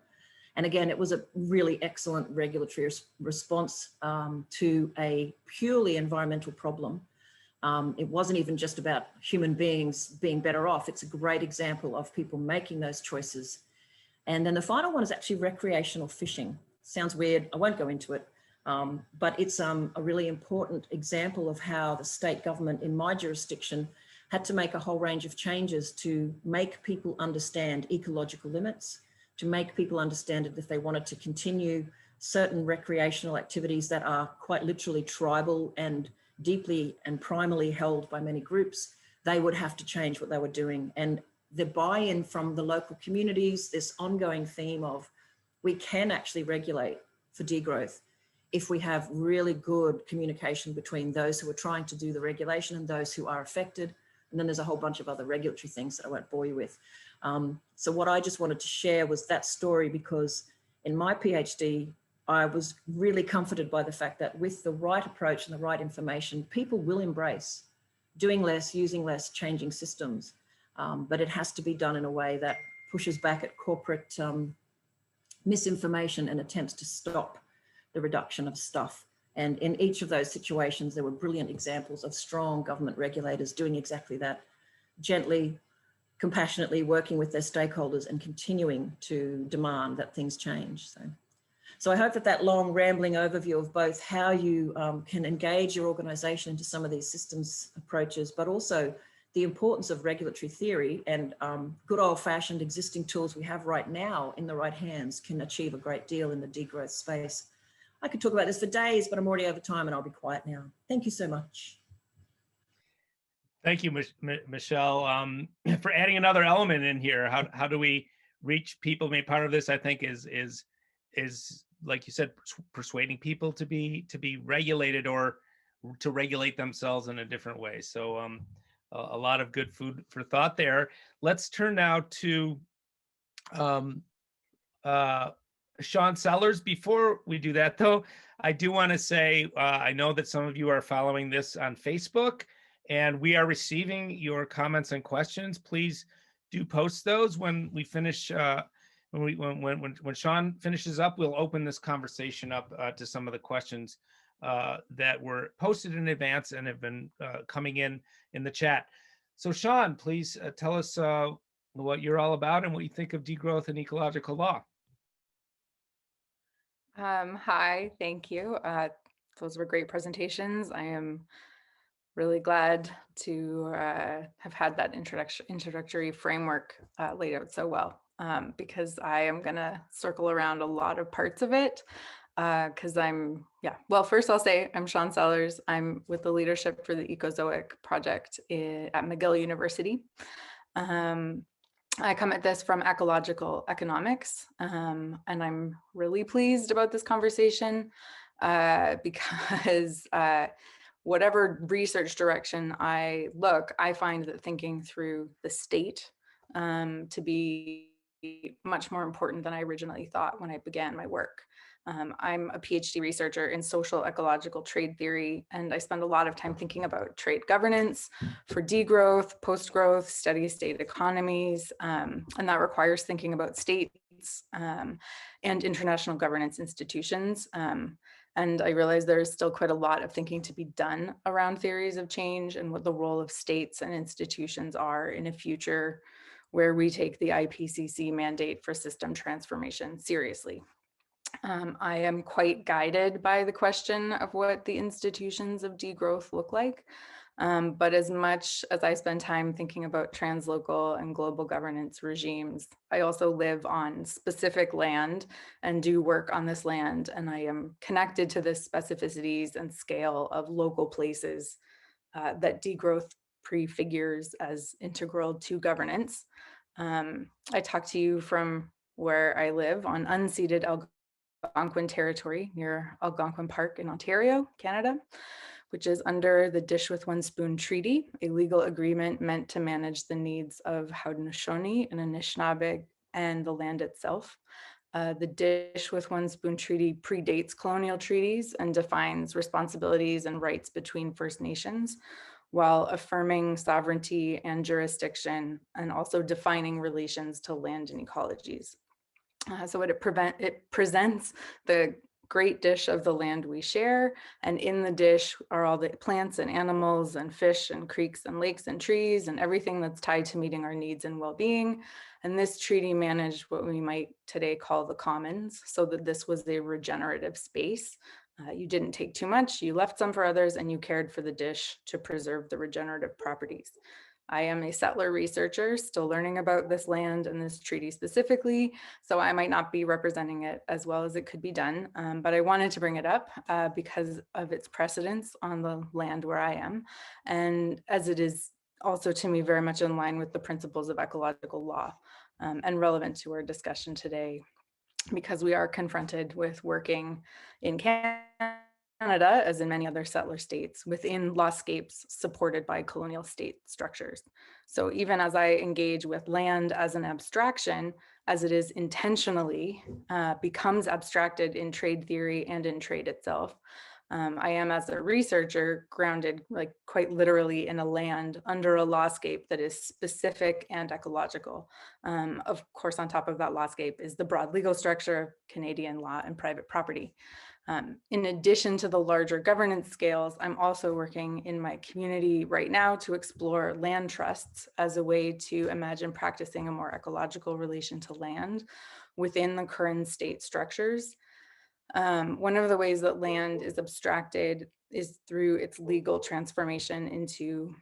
And again, it was a really excellent regulatory response to a purely environmental problem. It wasn't even just about human beings being better off. It's a great example of people making those choices. And then the final one is actually recreational fishing. Sounds weird, I won't go into it. But it's a really important example of how the state government in my jurisdiction had to make a whole range of changes to make people understand ecological limits, to make people understand that if they wanted to continue certain recreational activities that are quite literally tribal and deeply and primally held by many groups, they would have to change what they were doing. And the buy-in from the local communities, this ongoing theme of we can actually regulate for degrowth if we have really good communication between those who are trying to do the regulation and those who are affected. And then there's a whole bunch of other regulatory things that I won't bore you with. So what I just wanted to share was that story, because in my PhD, I was really comforted by the fact that with the right approach and the right information, people will embrace doing less, using less, changing systems. But it has to be done in a way that pushes back at corporate misinformation and attempts to stop the reduction of stuff. And in each of those situations, there were brilliant examples of strong government regulators doing exactly that, gently, compassionately working with their stakeholders and continuing to demand that things change. So I hope that that long rambling overview of both how you can engage your organization into some of these systems approaches, but also the importance of regulatory theory and good old-fashioned existing tools we have right now in the right hands can achieve a great deal in the degrowth space. I could talk about this for days, but I'm already over time and I'll be quiet now. Thank you so much. Thank you, Michelle, for adding another element in here. How do we reach people? I mean, part of this, I think, is like you said, persuading people to be regulated or to regulate themselves in a different way. So a lot of good food for thought there. Let's turn now to Sean Sellers. Before we do that, though, I do want to say I know that some of you are following this on Facebook, and we are receiving your comments and questions. Please do post those when we finish. When Sean finishes up, we'll open this conversation up to some of the questions that were posted in advance and have been coming in the chat. So Sean, please tell us what you're all about and what you think of degrowth and ecological law. Hi, thank you. Those were great presentations. I am really glad to have had that introductory framework laid out so well, because I am going to circle around a lot of parts of it because well, first I'll say I'm Sean Sellers. I'm with the leadership for the Ecozoic project at McGill University. I come at this from ecological economics, and I'm really pleased about this conversation because whatever research direction I look, I find that thinking through the state to be much more important than I originally thought when I began my work. I'm a PhD researcher in social ecological trade theory, and I spend a lot of time thinking about trade governance for degrowth, post-growth, steady state economies, and that requires thinking about states and international governance institutions. And I realize there's still quite a lot of thinking to be done around theories of change and what the role of states and institutions are in a future where we take the IPCC mandate for system transformation seriously. I am quite guided by the question of what the institutions of degrowth look like. But as much as I spend time thinking about translocal and global governance regimes, I also live on specific land and do work on this land. And I am connected to the specificities and scale of local places that degrowth prefigures as integral to governance. I talk to you from where I live on unceded Algonquin territory near Algonquin Park in Ontario, Canada, which is under the Dish with One Spoon Treaty, a legal agreement meant to manage the needs of Haudenosaunee and Anishinaabe and the land itself. The Dish with One Spoon Treaty predates colonial treaties and defines responsibilities and rights between First Nations, while affirming sovereignty and jurisdiction, and also defining relations to land and ecologies. So it presents the great dish of the land we share, and in the dish are all the plants and animals and fish and creeks and lakes and trees and everything that's tied to meeting our needs and well-being. And this treaty managed what we might today call the commons, so that this was a regenerative space. You didn't take too much, you left some for others, and you cared for the dish to preserve the regenerative properties. I am a settler researcher, still learning about this land and this treaty specifically, so I might not be representing it as well as it could be done, but I wanted to bring it up because of its precedence on the land where I am, and as it is also to me very much in line with the principles of ecological law and relevant to our discussion today, because we are confronted with working in Canada, as in many other settler states, within lawscapes supported by colonial state structures. So even as I engage with land as an abstraction, as it is intentionally becomes abstracted in trade theory and in trade itself, I am, as a researcher, grounded like quite literally in a land under a lawscape that is specific and ecological. Of course, on top of that lawscape is the broad legal structure of Canadian law and private property. In addition to the larger governance scales, I'm also working in my community right now to explore land trusts as a way to imagine practicing a more ecological relation to land within the current state structures. One of the ways that land is abstracted is through its legal transformation into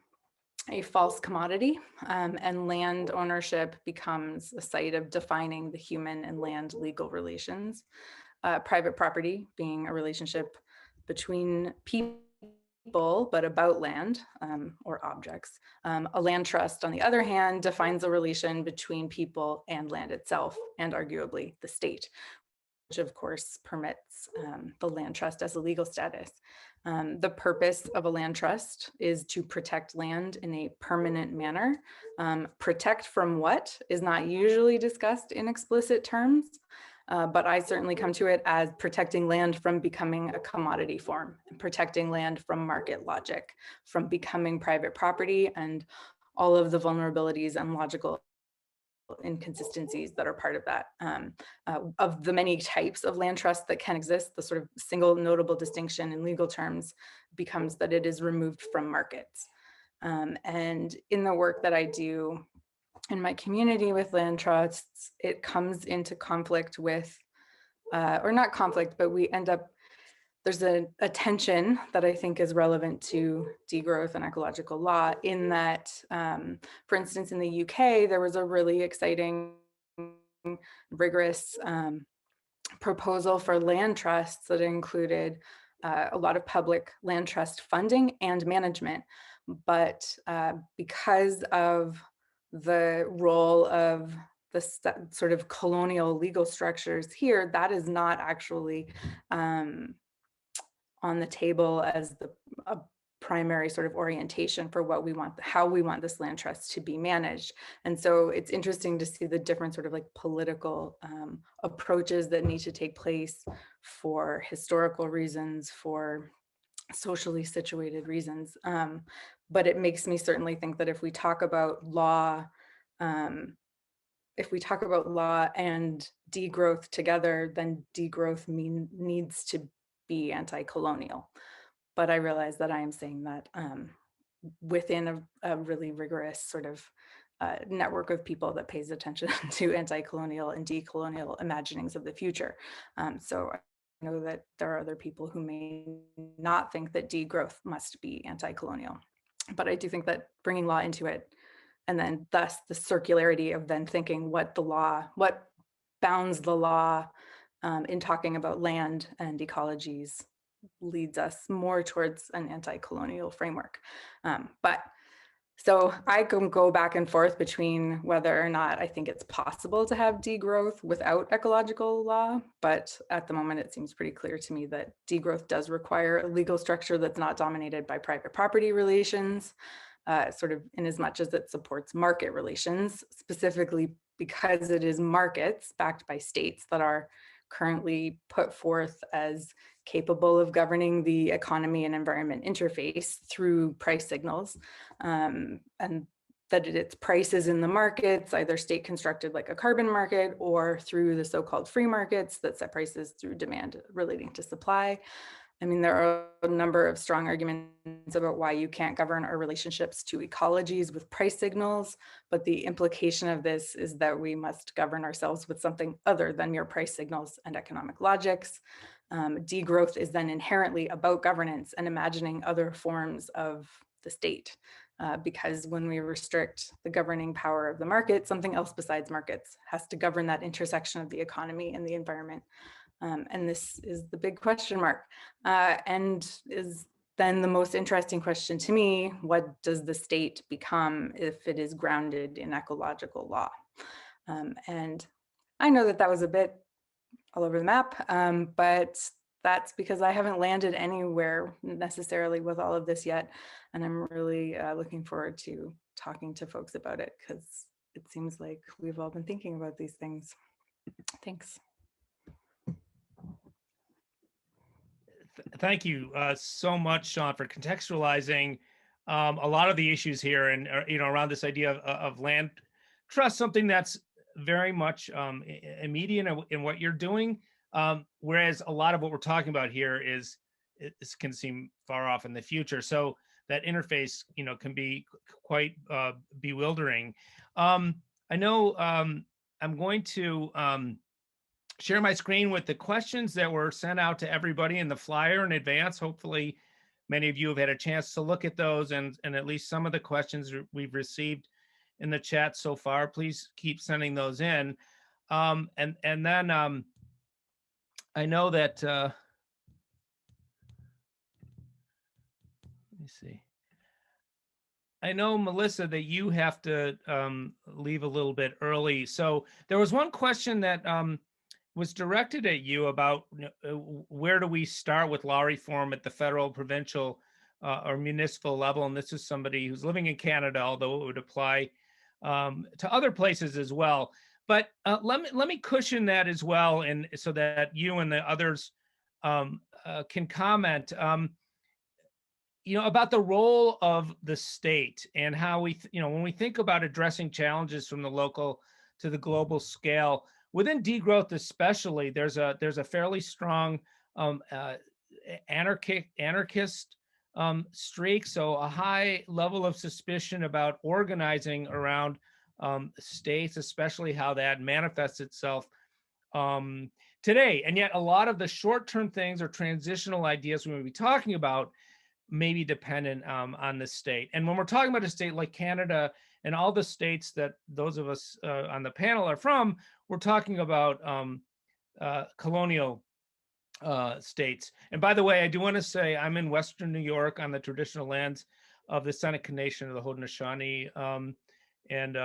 a false commodity, and land ownership becomes a site of defining the human and land legal relations. Private property being a relationship between people, but about land or objects. A land trust, on the other hand, defines a relation between people and land itself, and arguably the state, which of course permits the land trust as a legal status. The purpose of a land trust is to protect land in a permanent manner. Protect from what is not usually discussed in explicit terms, but I certainly come to it as protecting land from becoming a commodity form, and protecting land from market logic, from becoming private property, and all of the vulnerabilities and logical inconsistencies that are part of that. Of the many types of land trust that can exist, the sort of single notable distinction in legal terms becomes that it is removed from markets. And in the work that I do in my community with land trusts, it comes into conflict with, or not conflict, but we end up, there's a tension that I think is relevant to degrowth and ecological law, in that, for instance, in the UK, there was a really exciting, rigorous proposal for land trusts that included a lot of public land trust funding and management. But because of the role of the sort of colonial legal structures here, that is not actually on the table as a primary sort of orientation for what we want, how we want this land trust to be managed. And so it's interesting to see the different sort of like political approaches that need to take place for historical reasons, for socially situated reasons. But it makes me certainly think that if we talk about law, if we talk about law and degrowth together, then degrowth needs to be anti-colonial. But I realize that I am saying that within a really rigorous sort of network of people that pays attention to anti-colonial and decolonial imaginings of the future. So I know that there are other people who may not think that degrowth must be anti-colonial. But I do think that bringing law into it, and then thus the circularity of then thinking what bounds the law in talking about land and ecologies leads us more towards an anti-colonial framework. So I can go back and forth between whether or not I think it's possible to have degrowth without ecological law, but at the moment it seems pretty clear to me that degrowth does require a legal structure that's not dominated by private property relations, sort of in as much as it supports market relations, specifically because it is markets backed by states that are currently put forth as capable of governing the economy and environment interface through price signals, and that its prices in the markets, either state constructed like a carbon market or through the so-called free markets that set prices through demand relating to supply. I mean, there are a number of strong arguments about why you can't govern our relationships to ecologies with price signals, but the implication of this is that we must govern ourselves with something other than mere price signals and economic logics. Degrowth is then inherently about governance and imagining other forms of the state, because when we restrict the governing power of the market, something else besides markets has to govern that intersection of the economy and the environment. And this is the big question mark, and is then the most interesting question to me: what does the state become if it is grounded in ecological law? And I know that that was a bit all over the map, but that's because I haven't landed anywhere necessarily with all of this yet. And I'm really looking forward to talking to folks about it, because it seems like we've all been thinking about these things. Thanks. Thank you so much, Sean, for contextualizing a lot of the issues here, and around this idea of land trust, something that's very much immediate in what you're doing, whereas a lot of what we're talking about here can seem far off in the future. So that interface, can be quite bewildering. I know I'm going to share my screen with the questions that were sent out to everybody in the flyer in advance. Hopefully, many of you have had a chance to look at those and at least some of the questions we've received in the chat so far. Please keep sending those in. And then I know that, let me see. I know, Melissa, that you have to leave a little bit early. So there was one question that was directed at you about where do we start with law reform at the federal, provincial, or municipal level. And this is somebody who's living in Canada, although it would apply to other places as well. But let me cushion that as well, and so that you and the others can comment. About the role of the state and how when we think about addressing challenges from the local to the global scale, within degrowth especially, there's a fairly strong anarchist streak, so a high level of suspicion about organizing around states, especially how that manifests itself today. And yet a lot of the short-term things or transitional ideas we may be talking about may be dependent on the state. And when we're talking about a state like Canada and all the states that those of us on the panel are from, we're talking about colonial states. And by the way, I do want to say I'm in Western New York on the traditional lands of the Seneca Nation of the Haudenosaunee, and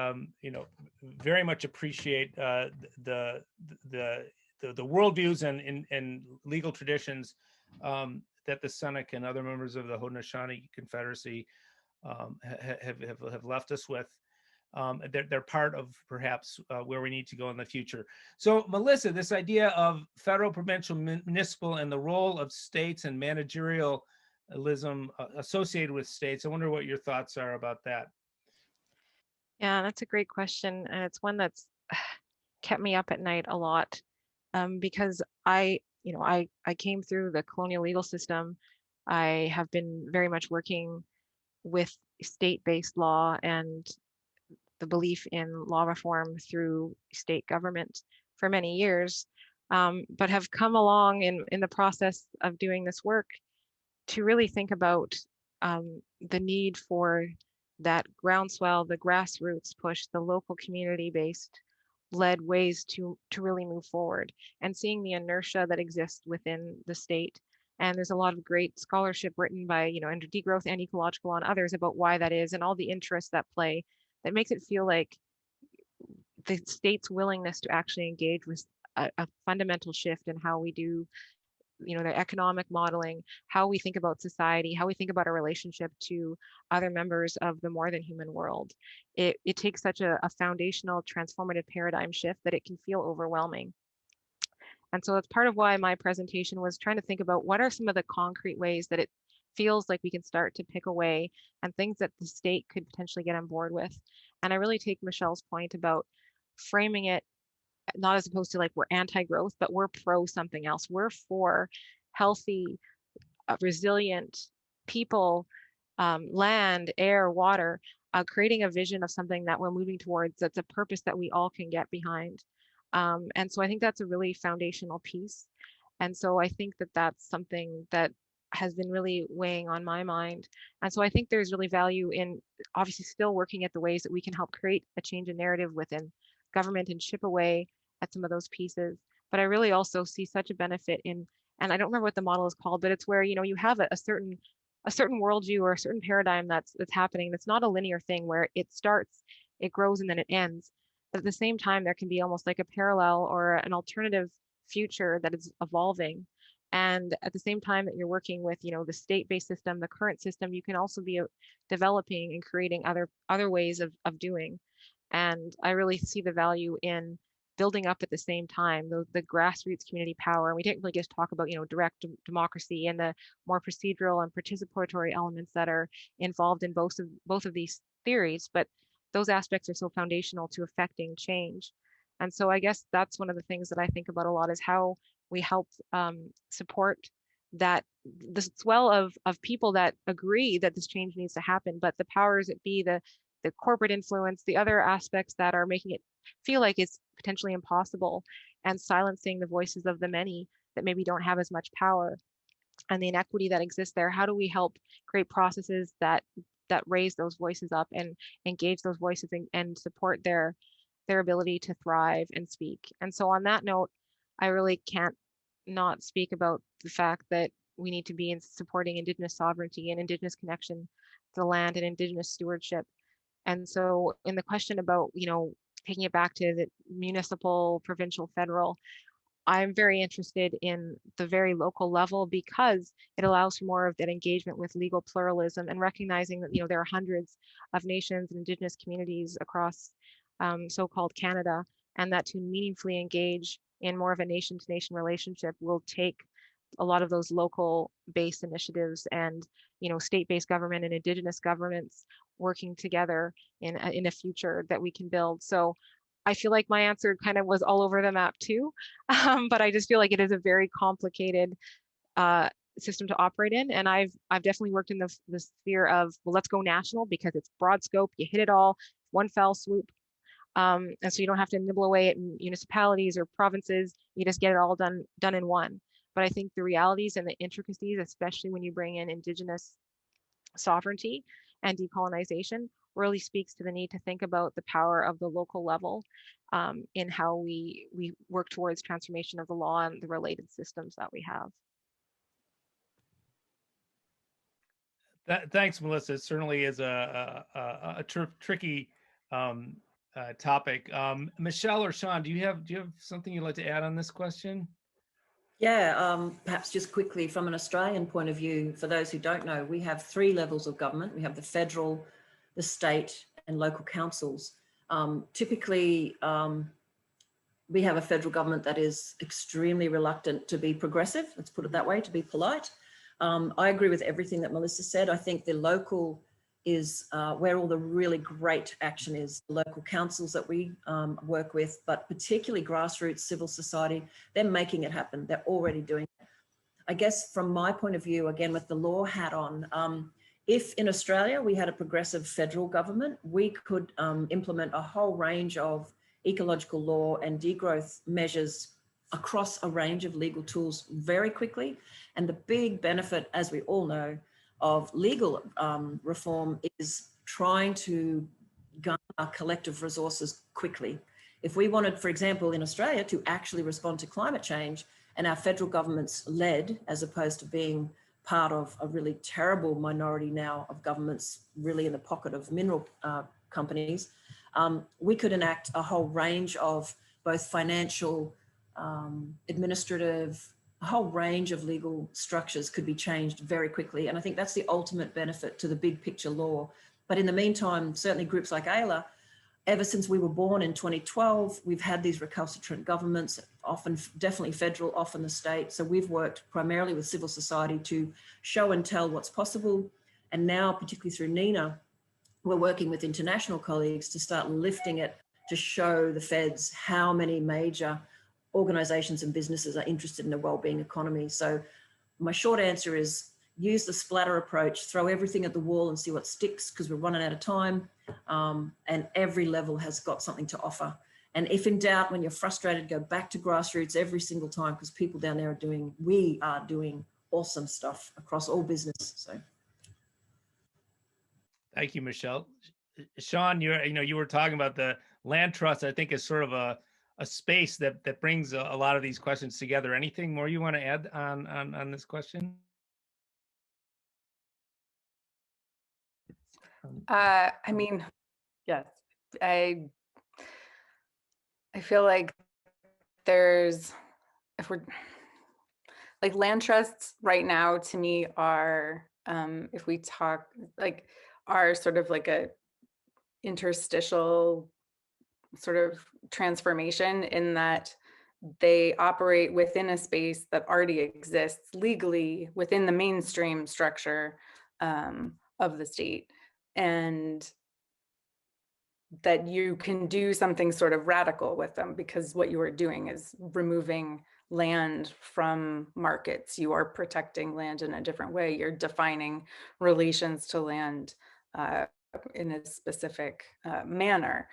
very much appreciate the worldviews and legal traditions that the Seneca and other members of the Haudenosaunee Confederacy have left us with. They're part of perhaps where we need to go in the future. So, Melissa, this idea of federal, provincial, municipal, and the role of states and managerialism associated with states, I wonder what your thoughts are about that. Yeah, that's a great question. And it's one that's kept me up at night a lot, because I came through the colonial legal system. I have been very much working with state-based law and the belief in law reform through state government for many years, but have come along in the process of doing this work to really think about the need for that groundswell, the grassroots push, the local community-based led ways to really move forward, and seeing the inertia that exists within the state. And there's a lot of great scholarship written by, under Degrowth and Ecological Law and others about why that is, and all the interests that play, that makes it feel like the state's willingness to actually engage with a fundamental shift in how we do, the economic modeling, how we think about society, how we think about our relationship to other members of the more than human world. It takes such a foundational transformative paradigm shift that it can feel overwhelming. And so that's part of why my presentation was trying to think about what are some of the concrete ways that it feels like we can start to pick away, and things that the state could potentially get on board with. And I really take Michelle's point about framing it not as opposed to like we're anti-growth, but we're pro something else. We're for healthy, resilient people, land, air, water, creating a vision of something that we're moving towards that's a purpose that we all can get behind. And so I think that's a really foundational piece. And so I think that that's something that has been really weighing on my mind. And so I think there's really value in obviously still working at the ways that we can help create a change in narrative within government and chip away at some of those pieces. But I really also see such a benefit in, and I don't remember what the model is called, but it's where, you have a certain worldview or a certain paradigm that's happening. That's not a linear thing where it starts, it grows, and then it ends. But at the same time, there can be almost like a parallel or an alternative future that is evolving. And at the same time that you're working with, the state-based system, the current system, you can also be developing and creating other ways of doing. And I really see the value in building up at the same time the grassroots community power. And we didn't really just talk about, direct democracy and the more procedural and participatory elements that are involved in both of these theories, but those aspects are so foundational to affecting change. And so I guess that's one of the things that I think about a lot, is how we help support that the swell of people that agree that this change needs to happen, but the powers that be, the corporate influence, the other aspects that are making it feel like it's potentially impossible, and silencing the voices of the many that maybe don't have as much power, and the inequity that exists there. How do we help create processes that raise those voices up and engage those voices and support their ability to thrive and speak? And so on that note, I really can't not speak about the fact that we need to be in supporting Indigenous sovereignty and Indigenous connection to the land and Indigenous stewardship. And so in the question about, taking it back to the municipal, provincial, federal, I'm very interested in the very local level, because it allows for more of that engagement with legal pluralism, and recognizing that, there are hundreds of nations and Indigenous communities across so-called Canada, and that to meaningfully engage in more of a nation-to-nation relationship will take a lot of those local based initiatives and, state-based government and Indigenous governments working together in a future that we can build. So I feel like my answer kind of was all over the map too, but I just feel like it is a very complicated system to operate in. And I've definitely worked in the sphere of, well, let's go national because it's broad scope, you hit it all, one fell swoop. And so you don't have to nibble away at municipalities or provinces, you just get it all done in one. But I think the realities and the intricacies, especially when you bring in Indigenous sovereignty and decolonization, really speaks to the need to think about the power of the local level in how we work towards transformation of the law and the related systems that we have. Thanks, Melissa. It certainly is a tricky topic. Michelle or Sean, do you have something you'd like to add on this question? Yeah, perhaps just quickly from an Australian point of view, for those who don't know, we have 3 levels of government. We have the federal, the state, and local councils. Typically, we have a federal government that is extremely reluctant to be progressive, let's put it that way, to be polite. I agree with everything that Melissa said. I think the local is where all the really great action is. The local councils that we work with, but particularly grassroots civil society, they're making it happen. They're already doing it. I guess from my point of view, again, with the law hat on, if in Australia we had a progressive federal government, we could implement a whole range of ecological law and degrowth measures across a range of legal tools very quickly. And the big benefit, as we all know, of legal reform is trying to garner collective resources quickly. If we wanted, for example, in Australia to actually respond to climate change, and our federal government's led, as opposed to being part of a really terrible minority now of governments really in the pocket of mineral companies, we could enact a whole range of both financial, administrative, a whole range of legal structures could be changed very quickly. And I think that's the ultimate benefit to the big picture law. But in the meantime, certainly groups like Ayla, ever since we were born in 2012, we've had these recalcitrant governments, often definitely federal, often the state. So we've worked primarily with civil society to show and tell what's possible. And now, particularly through NINA, we're working with international colleagues to start lifting it to show the feds how many major organizations and businesses are interested in a well-being economy. So my short answer is use the splatter approach, throw everything at the wall and see what sticks, because we're running out of time. And every level has got something to offer. And if in doubt, when you're frustrated, go back to grassroots every single time, because people down there we are doing awesome stuff across all business. So. Thank you, Michelle. Sean, you were talking about the land trust. I think is sort of a space that brings a lot of these questions together. Anything more you want to add on this question? I mean, yes, I feel like there's, if we're like land trusts right now, to me are, if we talk like, are sort of like a interstitial sort of transformation, in that they operate within a space that already exists legally within the mainstream structure of the state, and that you can do something sort of radical with them, because what you are doing is removing land from markets. You are protecting land in a different way. You're defining relations to land in a specific manner.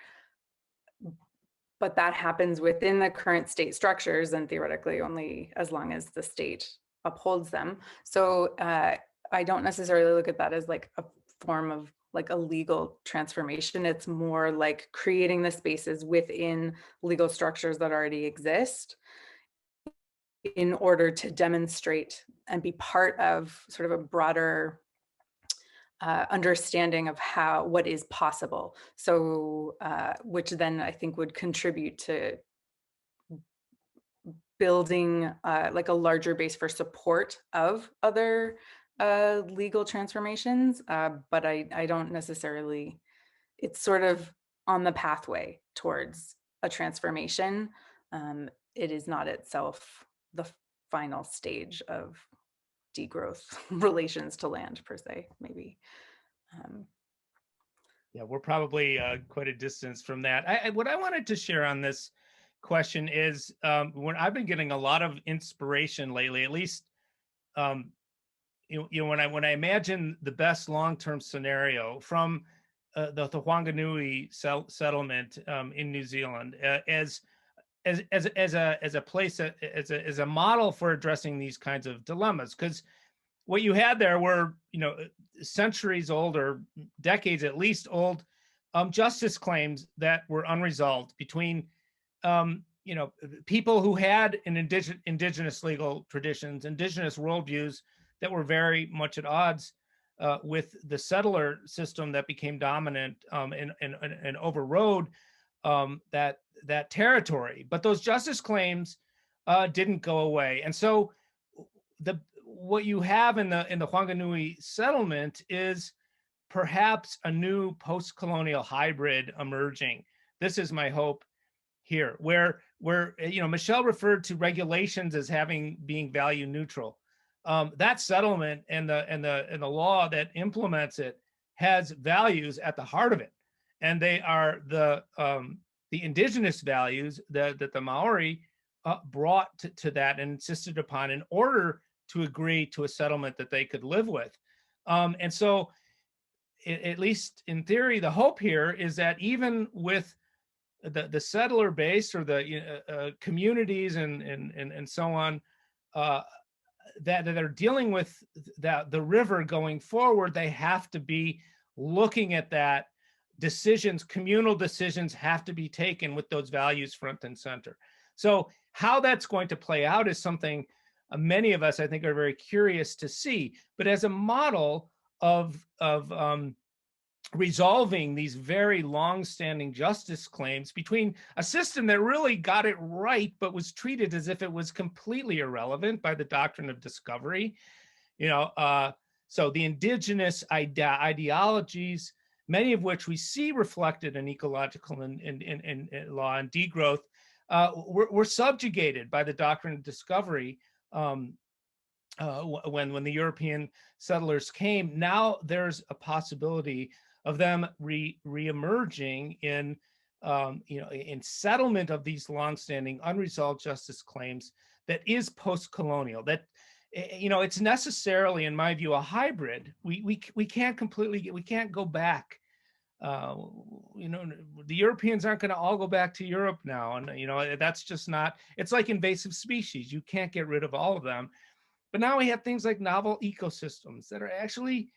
But that happens within the current state structures, and theoretically only as long as the state upholds them. So I don't necessarily look at that as like a form of like a legal transformation. It's more like creating the spaces within legal structures that already exist in order to demonstrate and be part of sort of a broader understanding of what is possible. So, which then I think would contribute to building like a larger base for support of other legal transformations. But I don't necessarily, it's sort of on the pathway towards a transformation. It is not itself the final stage of degrowth relations to land per se, maybe. Yeah, we're probably quite a distance from that. What I wanted to share on this question is when I've been getting a lot of inspiration lately, at least, when I imagine the best long-term scenario from the Whanganui settlement in New Zealand as a place, as a model for addressing these kinds of dilemmas, because what you had there were, centuries old, or decades at least old, justice claims that were unresolved between, people who had an indigenous legal traditions, indigenous worldviews that were very much at odds with the settler system that became dominant and overrode that territory. But those justice claims didn't go away, and so what you have in the Whanganui settlement is perhaps a new post-colonial hybrid emerging. This is my hope here, where Michelle referred to regulations as being value neutral. That settlement and the law that implements it has values at the heart of it, and they are the indigenous values that the Maori brought to that and insisted upon in order to agree to a settlement that they could live with. And so, at least in theory, the hope here is that even with the settler base, or the communities and so on, that are dealing with the river going forward, they have to be looking at that. Decisions, communal decisions have to be taken with those values front and center. So how that's going to play out is something many of us, I think, are very curious to see. But as a model of resolving these very long-standing justice claims between a system that really got it right, but was treated as if it was completely irrelevant by the doctrine of discovery. So the indigenous ideologies, many of which we see reflected in ecological and law and degrowth, were subjugated by the doctrine of discovery when the European settlers came. Now there's a possibility of them re-emerging in in settlement of these longstanding unresolved justice claims that is post-colonial. That it's necessarily, in my view, a hybrid. We can't we can't go back. The Europeans aren't going to all go back to Europe now, and that's just not. It's like invasive species. You can't get rid of all of them. But now we have things like novel ecosystems that are actually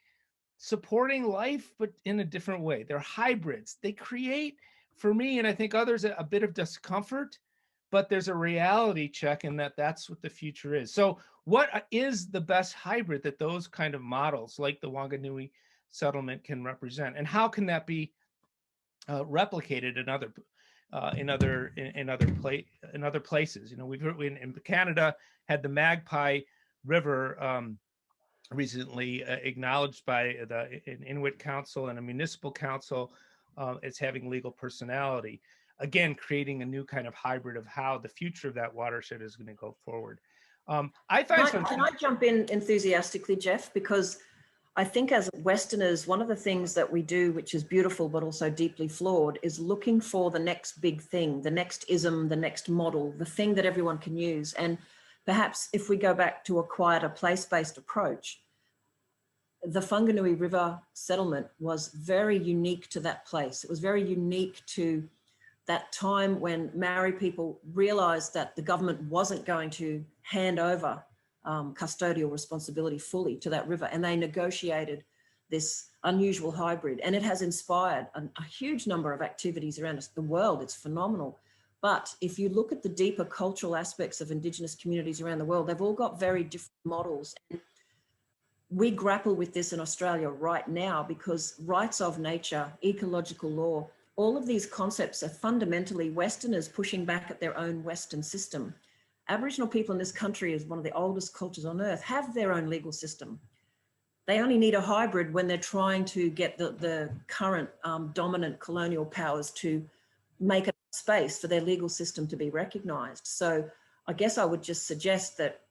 supporting life, but in a different way. They're hybrids. They create, for me, and I think others, a bit of discomfort, but there's a reality check in that's what the future is. So what is the best hybrid that those kind of models like the Wanganui settlement can represent, and how can that be replicated in other places? We've in Canada had the Magpie River recently acknowledged by an Inuit council and a municipal council as having legal personality. Again, creating a new kind of hybrid of how the future of that watershed is going to go forward. Can I jump in enthusiastically, Jeff? Because I think as Westerners, one of the things that we do, which is beautiful but also deeply flawed, is looking for the next big thing, the next ism, the next model, the thing that everyone can use. And perhaps if we go back to a quieter place-based approach, the Whanganui River settlement was very unique to that place. It was very unique to that time when Maori people realized that the government wasn't going to hand over custodial responsibility fully to that river. And they negotiated this unusual hybrid. And it has inspired a huge number of activities around the world. It's phenomenal. But if you look at the deeper cultural aspects of Indigenous communities around the world, they've all got very different models. And we grapple with this in Australia right now because rights of nature, ecological law, all of these concepts are fundamentally Westerners pushing back at their own Western system. Aboriginal people in this country, as one of the oldest cultures on earth, have their own legal system. They only need a hybrid when they're trying to get the current dominant colonial powers to make a space for their legal system to be recognised. So I guess I would just suggest that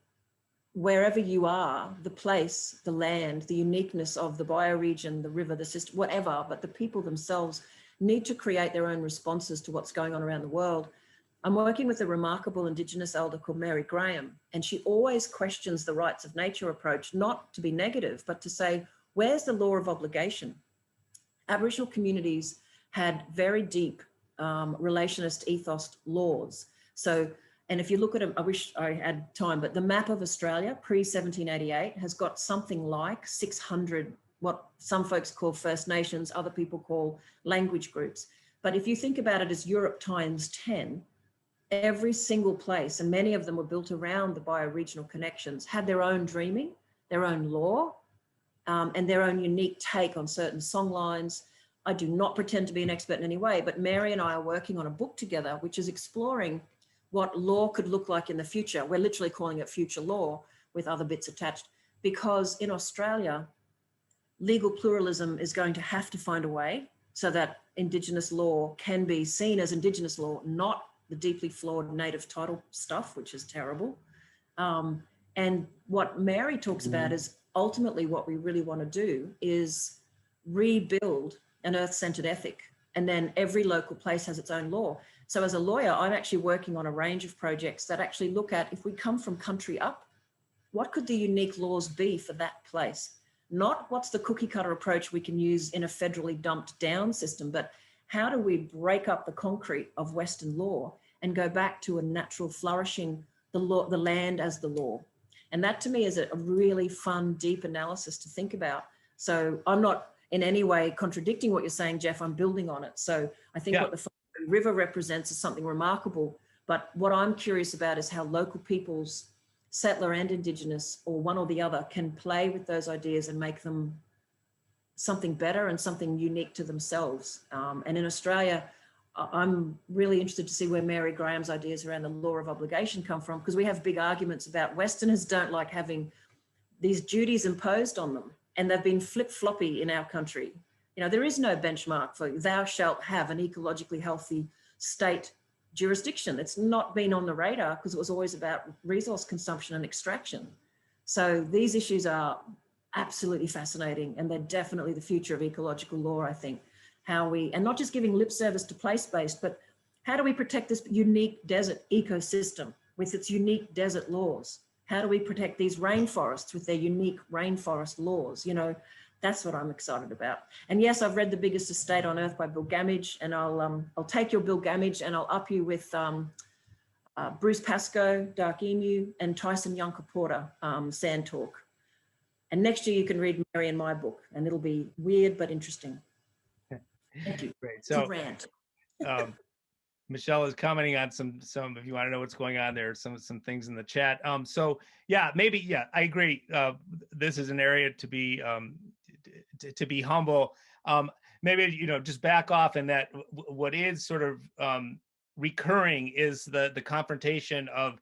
wherever you are, the place, the land, the uniqueness of the bioregion, the river, the system, whatever, but the people themselves need to create their own responses to what's going on around the world. I'm working with a remarkable Indigenous elder called Mary Graham, and she always questions the rights of nature approach, not to be negative, but to say, where's the law of obligation? Aboriginal communities had very deep relationist ethos laws. So, and if you look at them, I wish I had time, but the map of Australia pre-1788 has got something like 600, what some folks call First Nations, other people call language groups. But if you think about it as Europe times 10, every single place, and many of them were built around the bioregional connections, had their own dreaming, their own law, and their own unique take on certain songlines. I do not pretend to be an expert in any way, but Mary and I are working on a book together, which is exploring what law could look like in the future. We're literally calling it future law with other bits attached, because in Australia, legal pluralism is going to have to find a way so that Indigenous law can be seen as Indigenous law, not the deeply flawed native title stuff, which is terrible. And what Mary talks about is ultimately what we really want to do is rebuild an earth-centered ethic. And then every local place has its own law. So as a lawyer, I'm actually working on a range of projects that actually look at, if we come from country up, what could the unique laws be for that place? Not what's the cookie cutter approach we can use in a federally dumped down system, but how do we break up the concrete of Western law and go back to a natural flourishing, the law, the land as the law? And that to me is a really fun, deep analysis to think about. So I'm not in any way contradicting what you're saying, Jeff. I'm building on it. So I think what the river represents is something remarkable. But what I'm curious about is how local peoples, settler and Indigenous, or one or the other, can play with those ideas and make them something better and something unique to themselves. And in Australia, I'm really interested to see where Mary Graham's ideas around the law of obligation come from, because we have big arguments about Westerners don't like having these duties imposed on them, and they've been flip-floppy in our country. You know, there is no benchmark for thou shalt have an ecologically healthy state jurisdiction. It's not been on the radar because it was always about resource consumption and extraction. So these issues are absolutely fascinating, and they're definitely the future of ecological law, I think. How we, and not just giving lip service to place-based, but how do we protect this unique desert ecosystem with its unique desert laws? How do we protect these rainforests with their unique rainforest laws? You know, that's what I'm excited about. And yes, I've read The Biggest Estate on Earth by Bill Gammage, and I'll take your Bill Gammage and I'll up you with Bruce Pascoe, Dark Emu, and Tyson Yunker Porter, Sand Talk. And next year you can read Mary and my book, and it'll be weird but interesting. Thank you. Great. So rant. Michelle is commenting on some, if you want to know what's going on there, some things in the chat. So yeah, maybe, yeah, I agree. This is an area to be humble. Maybe, you know, just back off, and that what is sort of recurring is the confrontation of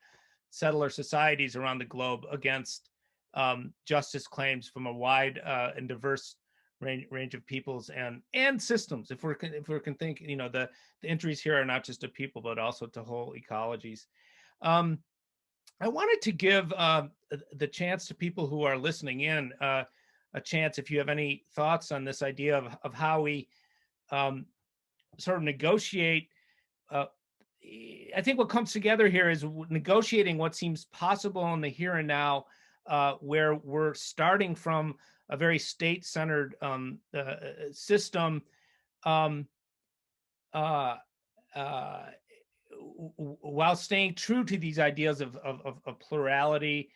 settler societies around the globe against justice claims from a wide and diverse range of peoples and systems. If we can think, you know, the injuries here are not just to people, but also to whole ecologies. I wanted to give the chance to people who are listening in a chance, if you have any thoughts on this idea of how we sort of negotiate. I think what comes together here is negotiating what seems possible in the here and now, where we're starting from a very state-centered system, while staying true to these ideas of plurality,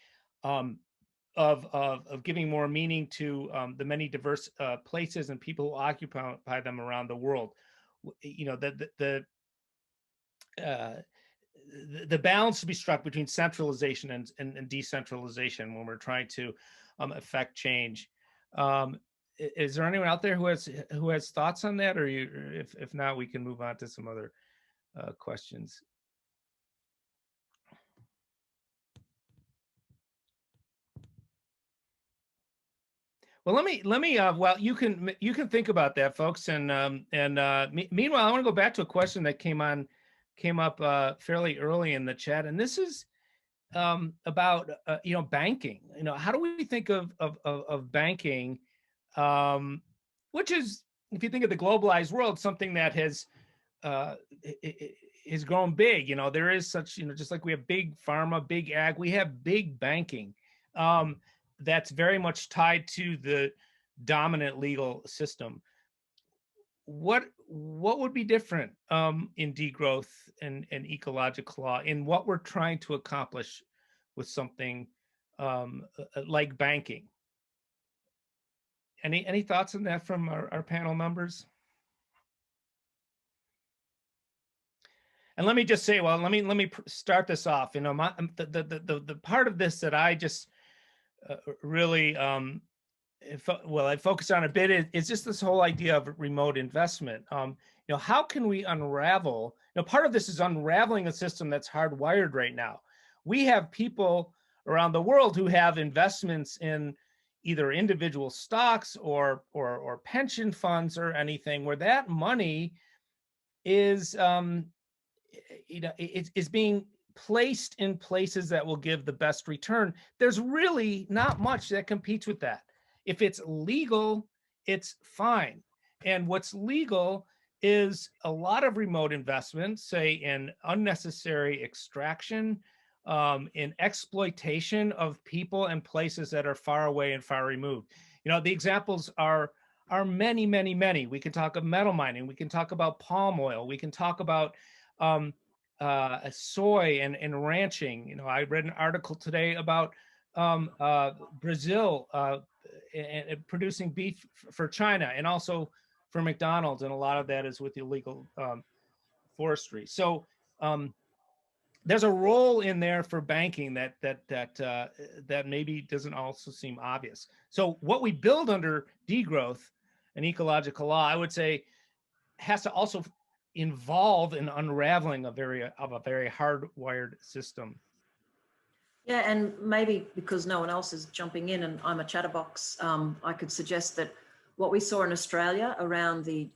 of giving more meaning to the many diverse places and people who occupy them around the world. You know, the balance to be struck between centralization and decentralization when we're trying to affect change. Is there anyone out there who has thoughts on that, or if not, we can move on to some other questions. Well, let me. Well, you can think about that, folks. And meanwhile, I want to go back to a question that came up fairly early in the chat, and this is about you know, banking. You know, how do we think of banking, which is, if you think of the globalized world, something that has grown big. You know, there is such, you know, just like we have big pharma, big ag, we have big banking. That's very much tied to the dominant legal system. What would be different in degrowth and ecological law in what we're trying to accomplish with something like banking? Any thoughts on that from our panel members? And let me just say, well, let me start this off. You know, the part of this that I just really I focus on a bit is just this whole idea of remote investment. You know, how can we unravel? You know, part of this is unraveling a system that's hardwired right now. We have people around the world who have investments in either individual stocks or pension funds or anything, where that money is you know, is being placed in places that will give the best return. There's really not much that competes with that. If it's legal, it's fine. And what's legal is a lot of remote investment, say in unnecessary extraction, in exploitation of people and places that are far away and far removed. You know, the examples are many, many, many. We can talk of metal mining. We can talk about palm oil. We can talk about soy and ranching. You know, I read an article today about Brazil and producing beef for China, and also for McDonald's, and a lot of that is with illegal forestry. So there's a role in there for banking that maybe doesn't also seem obvious. So what we build under degrowth and ecological law, I would say, has to also involve an unraveling of a very hardwired system. Yeah, and maybe because no one else is jumping in and I'm a chatterbox, I could suggest that what we saw in Australia around the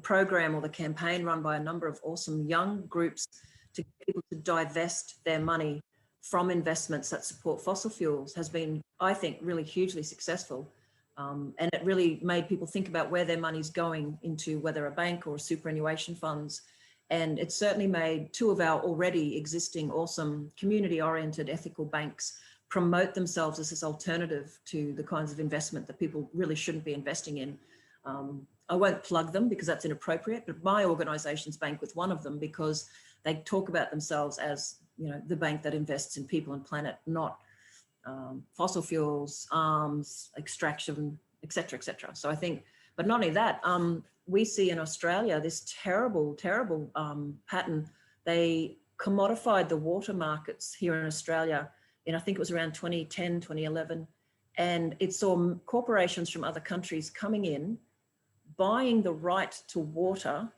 program or the campaign run by a number of awesome young groups to get people to divest their money from investments that support fossil fuels has been, I think, really hugely successful. And it really made people think about where their money's going into, whether a bank or superannuation funds. And it certainly made two of our already existing awesome community-oriented ethical banks promote themselves as this alternative to the kinds of investment that people really shouldn't be investing in. I won't plug them because that's inappropriate, but my organization's bank with one of them because they talk about themselves as, you know, the bank that invests in people and planet, not fossil fuels, arms, extraction, et cetera, et cetera. So I think, but not only that, we see in Australia this terrible, terrible pattern. They commodified the water markets here in Australia in, I think it was around 2010, 2011. And it saw corporations from other countries coming in, buying the right to water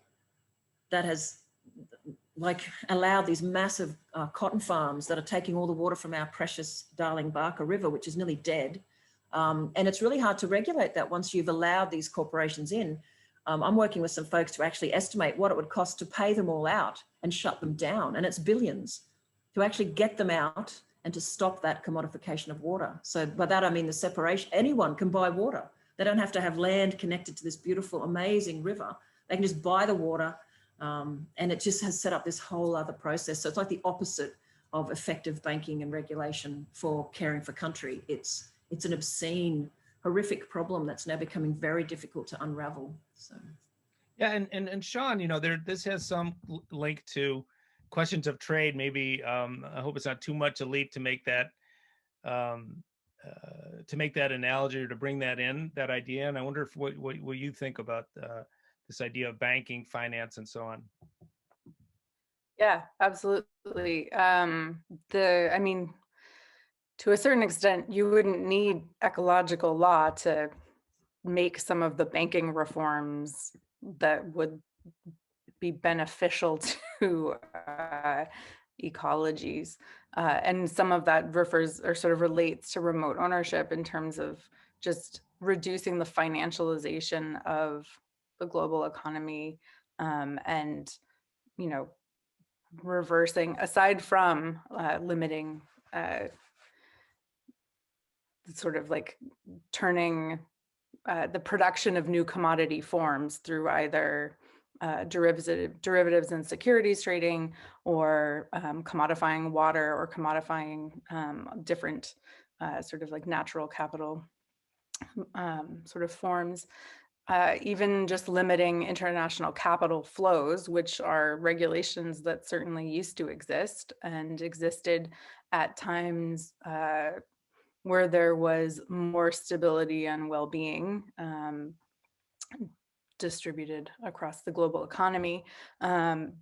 that has like allowed these massive cotton farms that are taking all the water from our precious darling Barker River, which is nearly dead. And it's really hard to regulate that once you've allowed these corporations in. I'm working with some folks to actually estimate what it would cost to pay them all out and shut them down. And it's billions to actually get them out and to stop that commodification of water. So by that, I mean the separation. Anyone can buy water. They don't have to have land connected to this beautiful, amazing river. They can just buy the water. And it just has set up this whole other process. So it's like the opposite of effective banking and regulation for caring for country. It's an obscene, horrific problem that's now becoming very difficult to unravel. So, yeah, and Sean, you know, this has some link to questions of trade. Maybe I hope it's not too much a leap to make that analogy or to bring that in, that idea. And I wonder if what you think about this idea of banking, finance, and so on. Yeah, absolutely. I mean, to a certain extent, you wouldn't need ecological law to make some of the banking reforms that would be beneficial to ecologies. And some of that refers or sort of relates to remote ownership in terms of just reducing the financialization of the global economy, and, you know, reversing, aside from limiting sort of like turning the production of new commodity forms through either derivatives and securities trading, or commodifying water, or commodifying different sort of like natural capital sort of forms. Even just limiting international capital flows, which are regulations that certainly used to exist and existed at times where there was more stability and well-being distributed across the global economy. And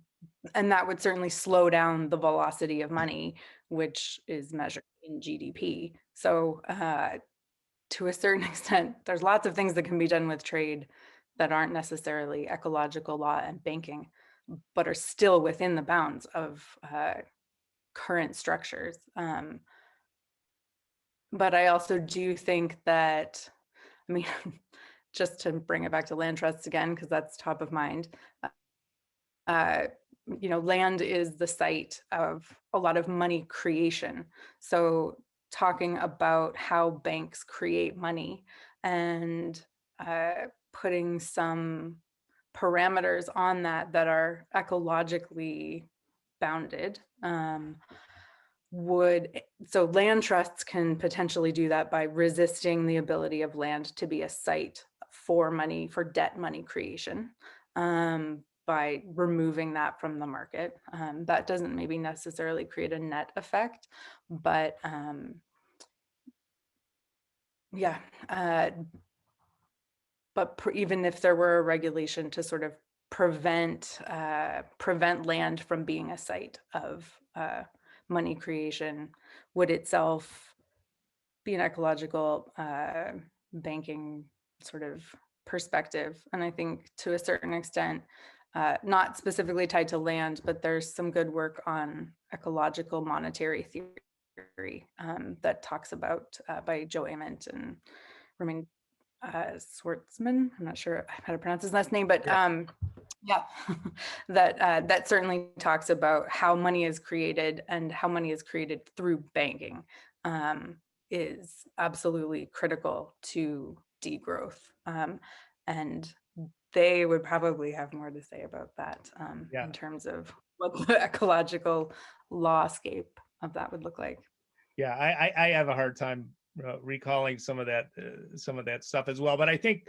that would certainly slow down the velocity of money, which is measured in GDP. So to a certain extent, there's lots of things that can be done with trade that aren't necessarily ecological law and banking, but are still within the bounds of current structures. But I also do think that, I mean, just to bring it back to land trusts again, because that's top of mind, you know, land is the site of a lot of money creation. So talking about how banks create money and putting some parameters on that that are ecologically bounded so land trusts can potentially do that by resisting the ability of land to be a site for money, for debt money creation. by removing that from the market. That doesn't maybe necessarily create a net effect, but yeah. But even if there were a regulation to sort of prevent land from being a site of money creation, would itself be an ecological banking sort of perspective. And I think to a certain extent, not specifically tied to land, but there's some good work on ecological monetary theory that talks about by Joe Ament and Romain Schwartzman. I'm not sure how to pronounce his last name, but yeah, that certainly talks about how money is created, and how money is created through banking is absolutely critical to degrowth. And they would probably have more to say about that in terms of what the ecological lawscape of that would look like. Yeah, I have a hard time recalling some of that stuff as well. But I think,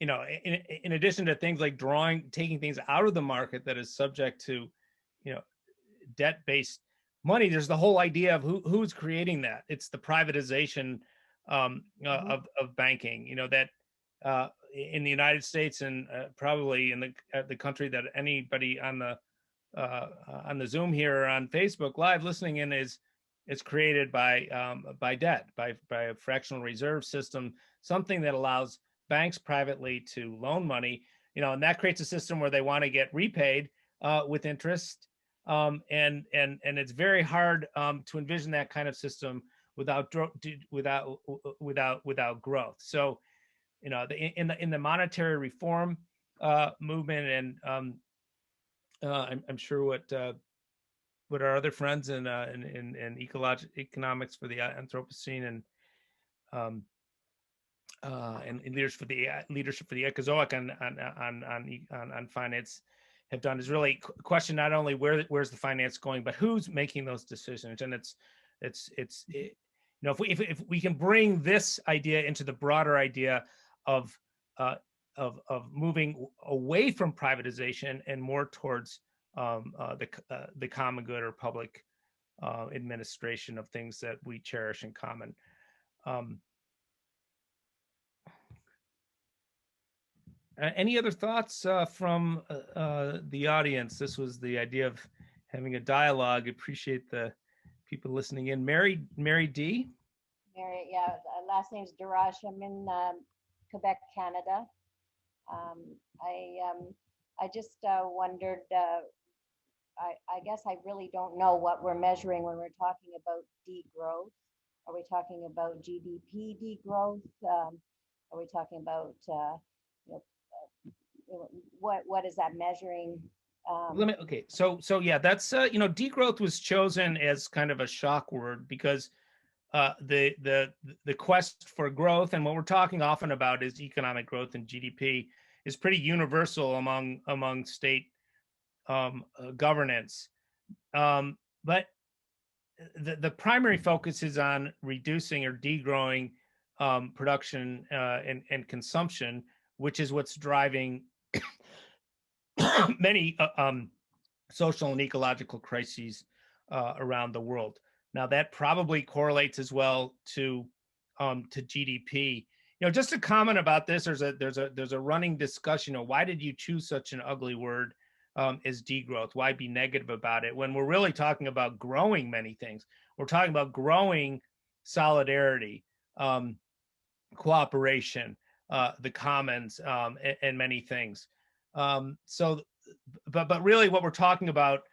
you know, in addition to things like taking things out of the market that is subject to, you know, debt-based money, there's the whole idea of who's creating that. It's the privatization of banking. You know, that in the United States, and probably in the country that anybody on the Zoom here or on Facebook Live listening in is created by debt, by a fractional reserve system, something that allows banks privately to loan money, you know, and that creates a system where they want to get repaid with interest, and it's very hard to envision that kind of system without growth. So, you know, in the monetary reform movement, and I'm sure what our other friends in economics for the Anthropocene and leadership for the Ecozoic on finance have done is really question not only where's the finance going, but who's making those decisions. And you know, if we can bring this idea into the broader idea of moving away from privatization and more towards the common good or public administration of things that we cherish in common. Any other thoughts from the audience? This was the idea of having a dialogue. Appreciate the people listening in. Mary D. Mary, yeah, last name's Daraj. I'm in Quebec, Canada. I just wondered, I guess I really don't know what we're measuring when we're talking about degrowth. Are we talking about GDP degrowth? Are we talking about, what is that measuring? Okay, so yeah, that's you know, degrowth was chosen as kind of a shock word because the quest for growth, and what we're talking often about is economic growth and GDP, is pretty universal among state governance, but the primary focus is on reducing or degrowing production and consumption, which is what's driving many social and ecological crises around the world. Now, that probably correlates as well to GDP. You know, just a comment about this. There's a running discussion. You know, why did you choose such an ugly word as degrowth? Why be negative about it when we're really talking about growing many things? We're talking about growing solidarity, cooperation, the commons, and many things. But really, what we're talking about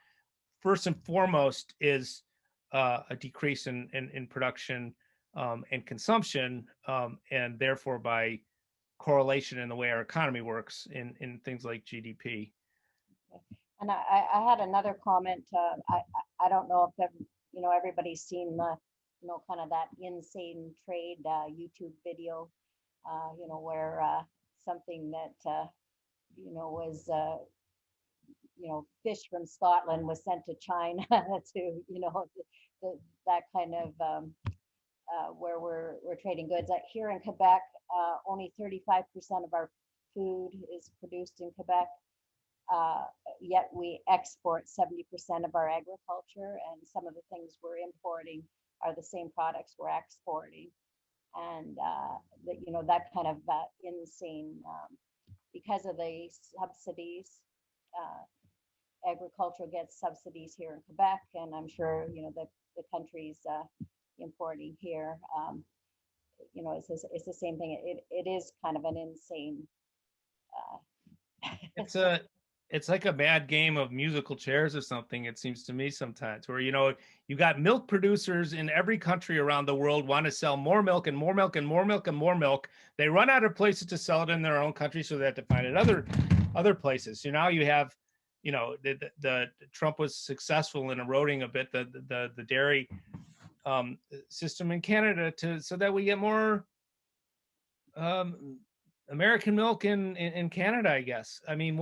first and foremost is a decrease in production and consumption, and therefore by correlation in the way our economy works in things like GDP. And I had another comment. I don't know if everybody's seen the kind of that insane trade YouTube video, where something that was fish from Scotland was sent to China to that kind of where we're trading goods. Here in Quebec, only 35% of our food is produced in Quebec. yet we export 70% of our agriculture, and some of the things we're importing are the same products we're exporting. And that kind of insane, because of the subsidies, agriculture gets subsidies here in Quebec, and I'm sure the countries importing here, it's the same thing. It is kind of an insane. It's like a bad game of musical chairs or something, it seems to me sometimes, where you got milk producers in every country around the world want to sell more milk and more milk and more milk and more milk. They run out of places to sell it in their own country, so they have to find it other places. So now you have, the Trump was successful in eroding a bit the dairy system in Canada so that we get more American milk in Canada, I guess. I mean,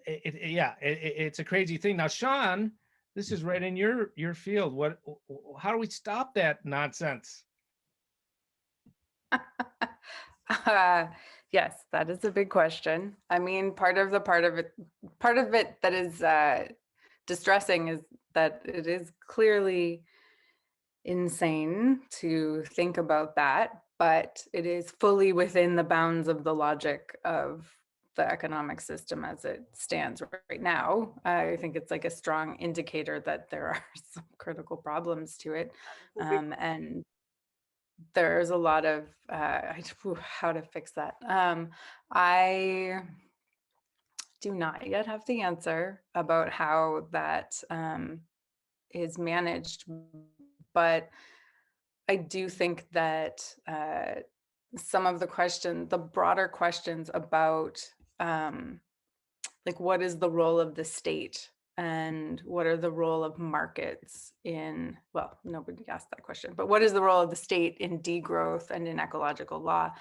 it's a crazy thing. Now, Sean, this is right in your field. How do we stop that nonsense? Yes, that is a big question. I mean, part of it that is distressing is that it is clearly insane to think about that, but it is fully within the bounds of the logic of the economic system as it stands right now. I think it's like a strong indicator that there are some critical problems to it. And there's a lot of how to fix that. I do not yet have the answer about how that is managed, but I do think that some of the broader questions about like what is the role of the state and what are the role of markets well, nobody asked that question, but what is the role of the state in degrowth and in ecological law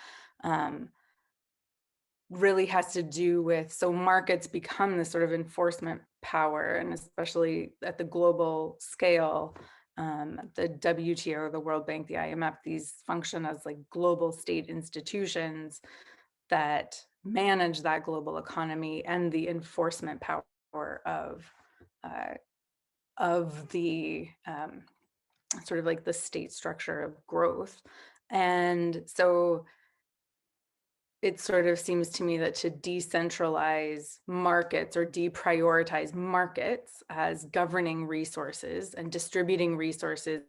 really has to do with, so markets become this sort of enforcement power, and especially at the global scale, the WTO, the World Bank, the IMF, these function as like global state institutions that manage that global economy and the enforcement power of the sort of like the state structure of growth. And so it sort of seems to me that to decentralize markets or deprioritize markets as governing resources and distributing resources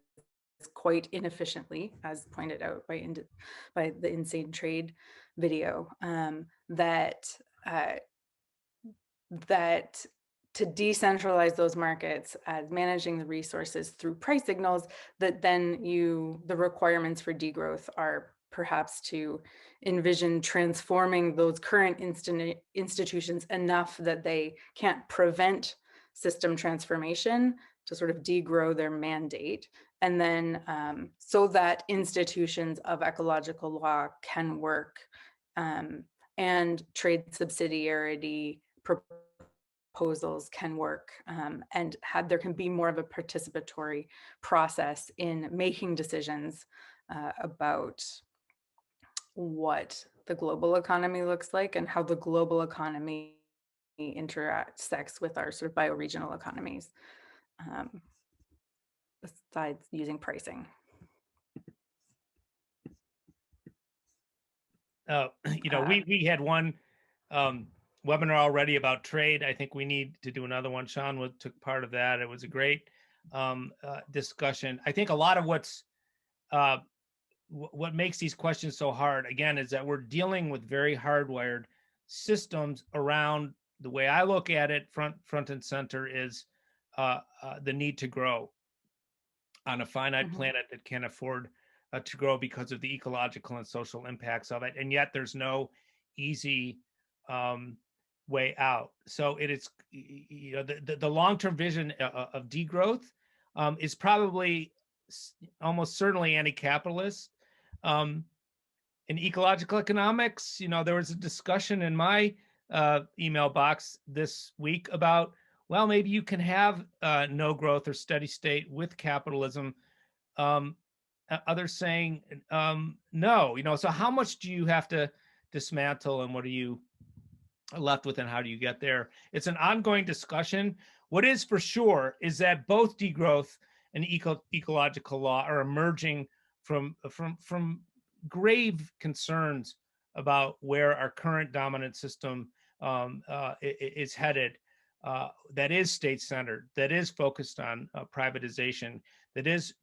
quite inefficiently, as pointed out by the Insane Trade video, that to decentralize those markets as managing the resources through price signals, that then the requirements for degrowth are perhaps to envision transforming those current institutions enough that they can't prevent system transformation, to sort of degrow their mandate, and then so that institutions of ecological law can work, and trade subsidiarity proposals can work, and there can be more of a participatory process in making decisions about what the global economy looks like and how the global economy intersects with our sort of bioregional economies, besides using pricing. We had one webinar already about trade. I think we need to do another one. Sean took part of that. It was a great discussion. I think a lot of what makes these questions so hard, again, is that we're dealing with very hardwired systems around. The way I look at it, front and center, is the need to grow on a finite planet that can't afford to grow because of the ecological and social impacts of it. And yet there's no easy way out. So it is, the long-term vision of degrowth is probably almost certainly anti-capitalist. In ecological economics, there was a discussion in my email box this week about, well, maybe you can have no growth or steady state with capitalism. Others saying no. So how much do you have to dismantle, and what are you left with and how do you get there. It's an ongoing discussion. What is for sure is that both degrowth and ecological law are emerging from grave concerns about where our current dominant system is headed, that is state-centered, that is focused on privatization, that is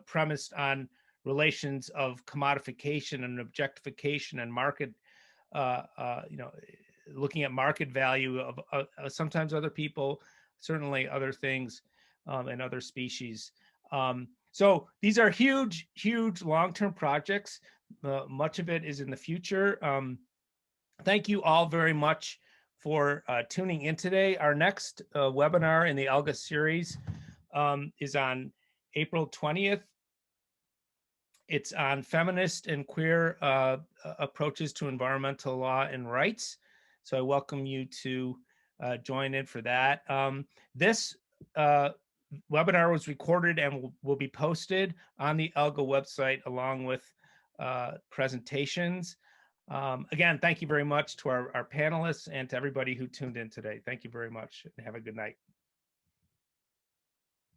premised on relations of commodification and objectification and market, looking at market value of sometimes other people, certainly other things, and other species. So these are huge, huge long-term projects. Much of it is in the future. Thank you all very much for tuning in today. Our next webinar in the ALGA series is on April 20th. It's on feminist and queer approaches to environmental law and rights. So I welcome you to join in for that. This webinar was recorded and will be posted on the ALGA website along with presentations. Again, thank you very much to our panelists and to everybody who tuned in today. Thank you very much and have a good night.